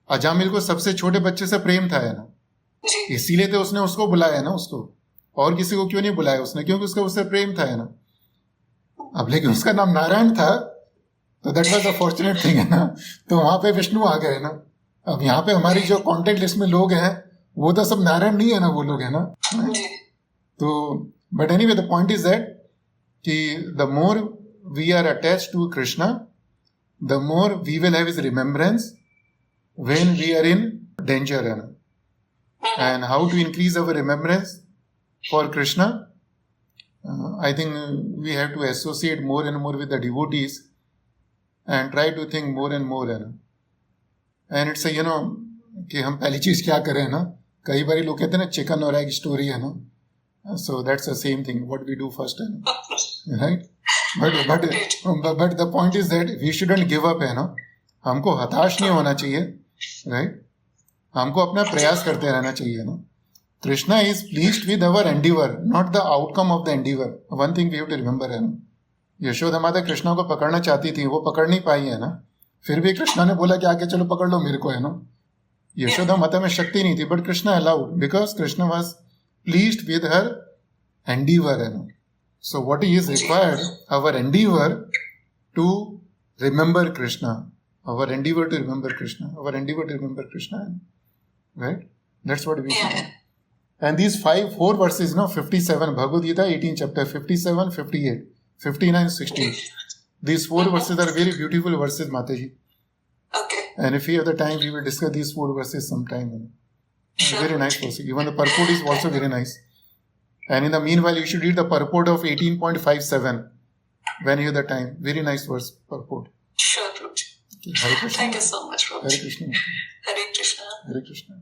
अजामिल को सबसे छोटे बच्चे से प्रेम था, इसीलिए तो उसने उसको बुलाया, उसको, और किसी को क्यों नहीं बुलाया उसने, क्योंकि उसका उससे प्रेम था, अब लेकिन उसका नाम नारायण था, तो that was the fortunate thing है ना. तो वहां पे विष्णु आ गए ना. अब यहाँ पे हमारी जो कॉन्टेक्ट लिस्ट में लोग हैं वो तो सब नारायण नहीं है ना, वो लोग है ना. तो but anyway the point is that कि the more we are attached to Krishna, the more we will have his remembrance when we are in danger है ना. And how to increase our remembrance for Krishna? I think we have to associate more and more with the devotees and try to think more and more. And it's a, कि हम पहली चीज क्या करें ना. कई बार लोग कहते हैं ना चिकन और एग स्टोरी है ना. So that's the same thing. What we do first, right? But the point is that we shouldn't give up है ना. हमको हताश नहीं होना चाहिए, right? हमको अपना प्रयास करते रहना चाहिए ना. Krishna is pleased with our endeavour, not the outcome of the endeavour. One thing we have to remember है ना. यशोदा माता कृष्णा को पकड़ना चाहती थी, वो पकड़ नहीं पाई है ना. फिर भी कृष्णा ने बोला कि आके चलो पकड़ लो मेरे को है ना. यशोदा माता में शक्ति नहीं थी, but Krishna allowed because Krishna was pleased with her endeavour है ना. So what is required, our endeavour to remember Krishna, our endeavor to remember Krishna, our endeavor to remember Krishna, right? That's what we should do. And these 4 verses, 57, Bhagavad Gita, 18 chapter, 57, 58, 59, 60. These 4 verses are very beautiful verses, Mataji. Okay. And if we have the time, we will discuss these 4 verses sometime. Sure. Very nice verses. Even the purport is also very nice. And in the meanwhile, you should read the purport of 18.57 when you have the time. Very nice verse, purport. Sure, Prabhuji. Hare Krishna. Thank you so much, Prabhuji. Hare Krishna. Hare Krishna. Hare Krishna.